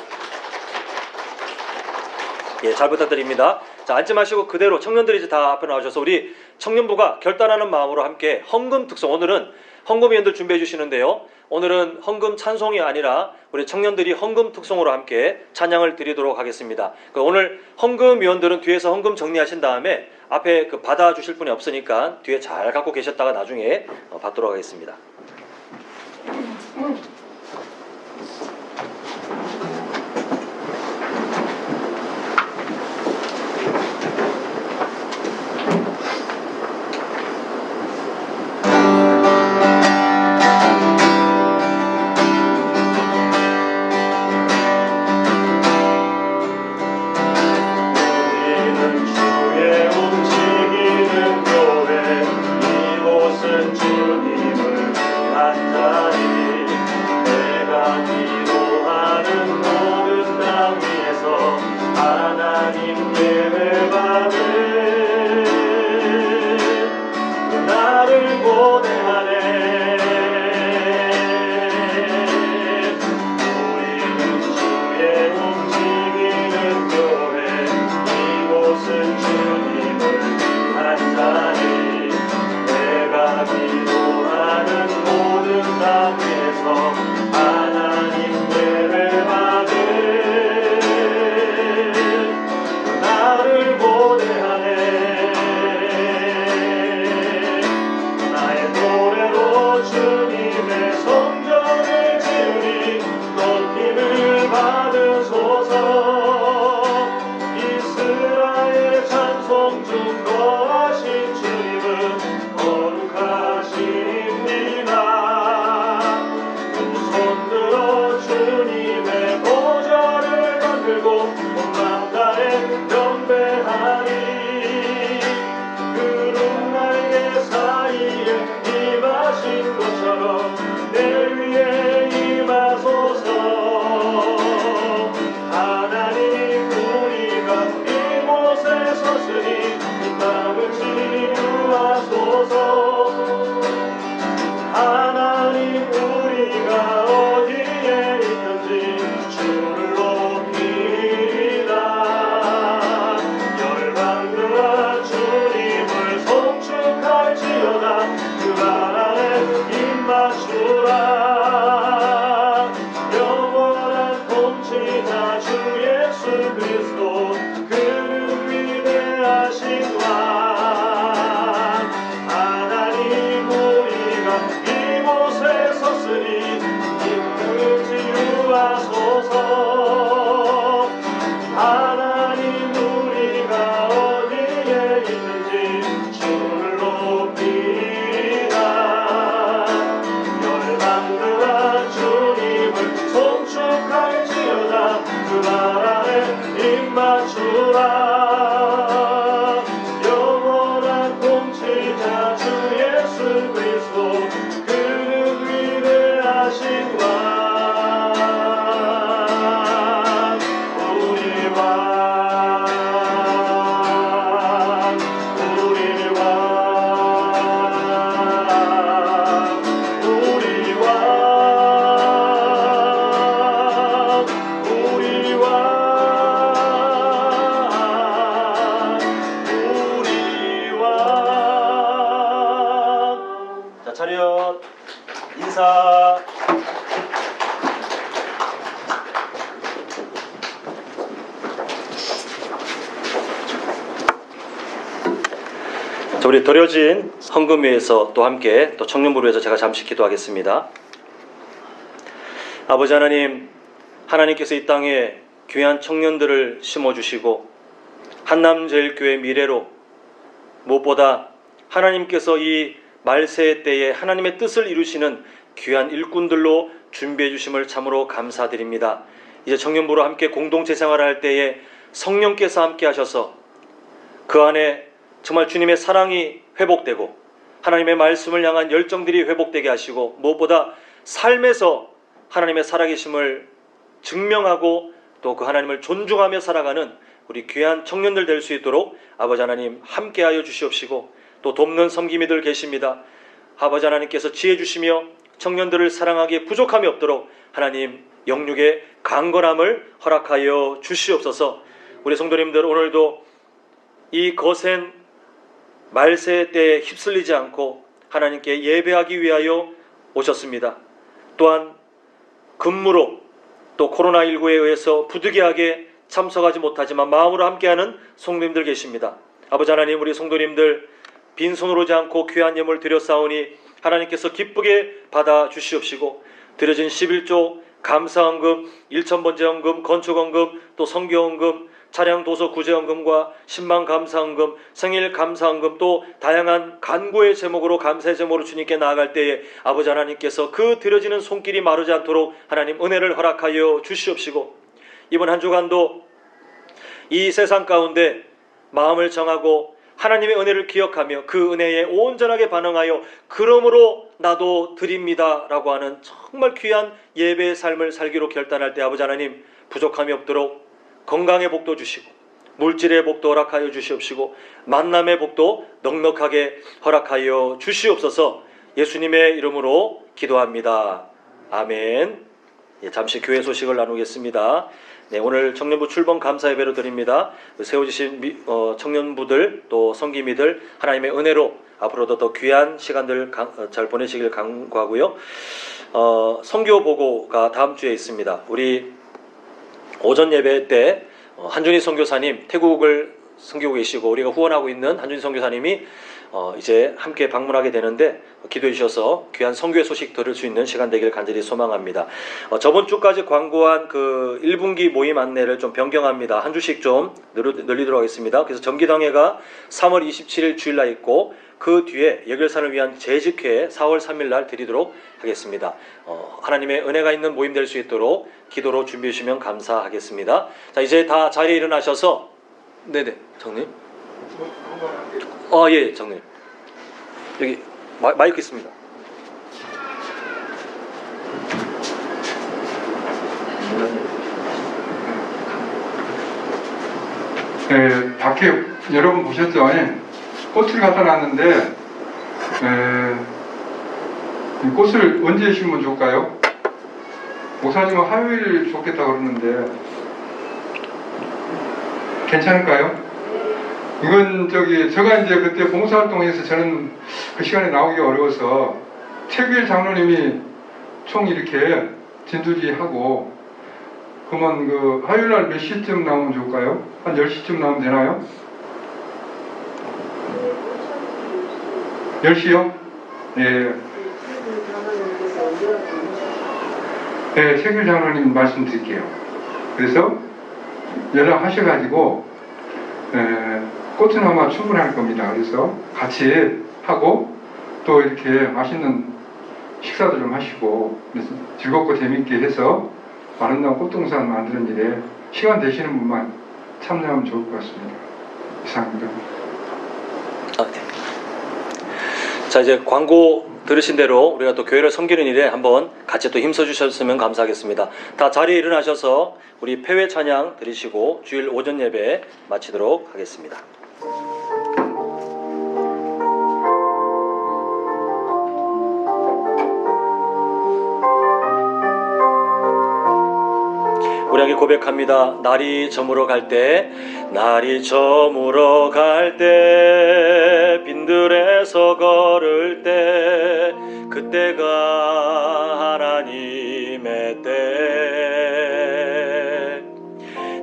예, 잘 부탁드립니다. 자, 앉지 마시고 그대로 청년들이 이제 다 앞에 나와주셔서 우리 청년부가 결단하는 마음으로 함께 헌금 특송, 오늘은 헌금위원들 준비해 주시는데요, 오늘은 헌금 찬송이 아니라 우리 청년들이 헌금 특송으로 함께 찬양을 드리도록 하겠습니다. 오늘 헌금위원들은 뒤에서 헌금 정리하신 다음에 앞에 그 받아주실 분이 없으니까 뒤에 잘 갖고 계셨다가 나중에 받도록 하겠습니다.
기도하는 모든 땅에서 하나님께
주님의 성전을 지으니 높임을 받으소서. 이스라엘 찬송 중 거하신 주님은 거룩하십니다. 두 손 들어 주님의 보좌를 만들고 온 만다에 경배하리. 구름 날개 사이에 임하신 것처럼 내 위에 임하소서. 하나님 우리가 이곳에 섰으니 이 땅을 치유하소서. 하나님 우리가 어디에 있든지 주를 높이리라. 열방들아 주님을 송축할지어다. 그 나라에 입맞추라. 영원한 통치자 주 예수 그리스도 그는 위대하신 왕. 하나님 우리가 이곳에 섰으니 인생을 치유하소서. 하나님 우리가 어디에 있는지 주를 높이라. 열방들아 주님을 송축할지어다. 그 나라에 입맞추라. 영원한 통치자 주 예수 그리스도 그는 위대하신 왕. 우리 왕 우리 왕 우리 왕 우리 왕 우리 왕. 자, 차렷 인사. 자, 우리 드려진 헌금 위에서 또 함께 또 청년부를 위해서 제가 잠시 기도하겠습니다. 아버지 하나님, 하나님께서 이 땅에 귀한 청년들을 심어주시고 한남제일교회 미래로 무엇보다 하나님께서 이 말세의 때에 하나님의 뜻을 이루시는 귀한 일꾼들로 준비해 주심을 참으로 감사드립니다. 이제 청년부로 함께 공동체 생활을 할 때에 성령께서 함께 하셔서 그 안에 정말 주님의 사랑이 회복되고 하나님의 말씀을 향한 열정들이 회복되게 하시고 무엇보다 삶에서 하나님의 살아계심을 증명하고 또 그 하나님을 존중하며 살아가는 우리 귀한 청년들 될 수 있도록 아버지 하나님 함께하여 주시옵시고 또 돕는 섬김이들 계십니다. 아버지 하나님께서 지혜 주시며 청년들을 사랑하기에 부족함이 없도록 하나님 영육의 강건함을 허락하여 주시옵소서. 우리 성도님들 오늘도 이 거센 말세 때에 휩쓸리지 않고 하나님께 예배하기 위하여 오셨습니다. 또한 근무로 또 코로나19에 의해서 부득이하게 참석하지 못하지만 마음으로 함께하는 성도님들 계십니다. 아버지 하나님 우리 성도님들 빈손으로 오지 않고 귀한 예물 드렸사오니 하나님께서 기쁘게 받아 주시옵시고 드려진 11조 감사헌금, 1,000번제헌금, 건축헌금, 또 선교헌금, 차량 도서 구제헌금과 신방 감사헌금, 생일 감사헌금 또 다양한 간구의 제목으로 감사의 제목으로 주님께 나아갈 때에 아버지 하나님께서 그 드려지는 손길이 마르지 않도록 하나님 은혜를 허락하여 주시옵시고 이번 한 주간도 이 세상 가운데 마음을 정하고 하나님의 은혜를 기억하며 그 은혜에 온전하게 반응하여 그러므로 나도 드립니다 라고 하는 정말 귀한 예배의 삶을 살기로 결단할 때 아버지 하나님 부족함이 없도록 건강의 복도 주시고 물질의 복도 허락하여 주시옵시고 만남의 복도 넉넉하게 허락하여 주시옵소서. 예수님의 이름으로 기도합니다. 아멘. 잠시 교회 소식을 나누겠습니다. 네, 오늘 청년부 출범 감사 예배로 드립니다. 세워주신 청년부들 또 성기미들 하나님의 은혜로 앞으로도 더 귀한 시간들 잘 보내시길 간구하고요. 선교 보고가 다음 주에 있습니다. 우리 오전 예배 때 한준희 선교사님 태국을 선교하고 계시고 우리가 후원하고 있는 한준희 선교사님이 이제 함께 방문하게 되는데 기도해 주셔서 귀한 선교의 소식 들을 수 있는 시간 되길 간절히 소망합니다. 저번 주까지 광고한 그 1분기 모임 안내를 좀 변경합니다. 한 주씩 좀 늘리도록 하겠습니다. 그래서 정기당회가 3월 27일 주일날 있고 그 뒤에 예결산을 위한 재직회 4월 3일 날 드리도록 하겠습니다. 하나님의 은혜가 있는 모임 될 수 있도록 기도로 준비해 주시면 감사하겠습니다. 자, 이제 다 자리에 일어나셔서 네네 장님. 예 장님. 여기 마이크 있습니다.
밖에 여러분 보셨죠? 꽃을 갖다 놨는데 이 꽃을 언제 심으면 좋을까요? 목사님은 화요일 좋겠다고 그러는데 괜찮을까요? 이건 제가 이제 그때 봉사활동에서 저는 그 시간에 나오기 어려워서 최규일 장로님이 총 이렇게 진두지하고 그러면 그 화요일날 몇 시쯤 나오면 좋을까요? 한 10시쯤 나오면 되나요? 10시요? 예. 네, 최규일 장로님 말씀드릴게요. 그래서 연락하셔가지고 꽃은 아마 충분할 겁니다. 그래서 같이 하고 또 이렇게 맛있는 식사도 좀 하시고 그래서 즐겁고 재밌게 해서 아름다운 꽃동산 만드는 일에 시간 되시는 분만 참여하면 좋을 것 같습니다. 이상입니다.
네. 자, 이제 광고 들으신 대로 우리가 또 교회를 섬기는 일에 한번 같이 또 힘써 주셨으면 감사하겠습니다. 다 자리에 일어나셔서 우리 폐회 찬양 드리시고 주일 오전 예배 마치도록 하겠습니다. 우리 함께 고백합니다. 날이 저물어 갈 때, 날이 저물어 갈 때, 빈들에서 걸을 때, 그때가 하나님의 때.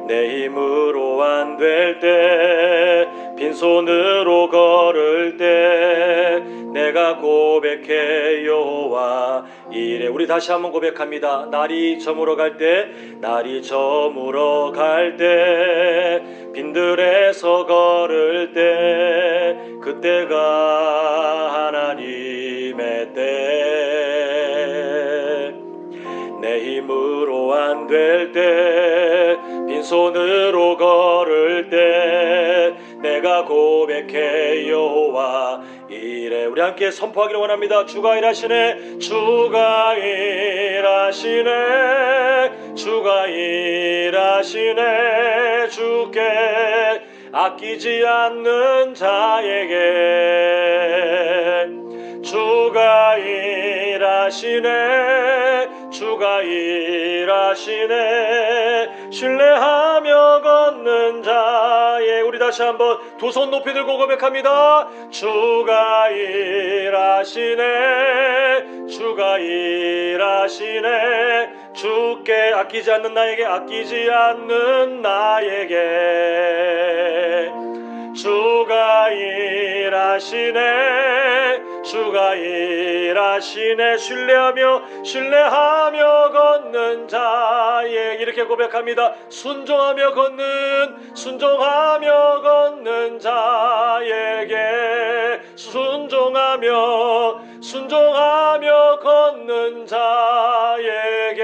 내 힘으로 안 될 때, 빈손으로 걸을 때, 내가 고백해 여호와 이래. 우리 다시 한번 고백합니다. 날이 저물어 갈 때, 날이 저물어 갈 때, 빈들에서 걸을 때, 그때가 하나님의 때. 내 힘으로 안 될 때, 빈손으로 걸을 때, 내가 고백해 여호와 이래. 우리 함께 선포하기를 원합니다. 주가 일하시네, 주가 일하시네, 주가 일하시네. 주께 아끼지 않는 자에게 주가 일하시네, 주가 일하시네. 신뢰하며 걷는 자에. 우리 다시 한번 두 손 높이 들고 고백합니다. 주가 일하시네, 주가 일하시네. 주께 아끼지 않는 나에게, 아끼지 않는 나에게 주가 일하시네, 주가 일하시네. 신뢰하며 걷는 자에. 이렇게 고백합니다. 순종하며 걷는 자에게, 순종하며 걷는 자에게.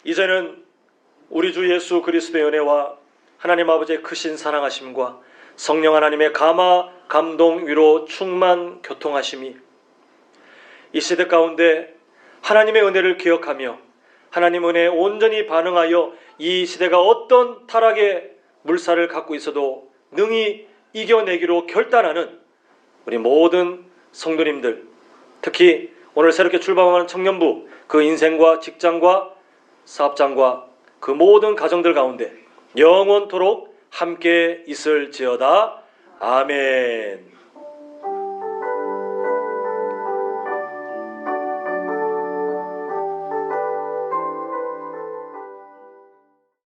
이제는 우리 주 예수 그리스도의 은혜와 하나님 아버지의 크신 사랑하심과 성령 하나님의 감화, 감동, 위로, 충만, 교통하심이 이 시대 가운데 하나님의 은혜를 기억하며 하나님 은혜에 온전히 반응하여 이 시대가 어떤 타락의 물살을 갖고 있어도 능히 이겨내기로 결단하는 우리 모든 성도님들, 특히 오늘 새롭게 출발하는 청년부, 그 인생과 직장과 사업장과 그 모든 가정들 가운데 영원토록 함께 있을지어다. 아멘.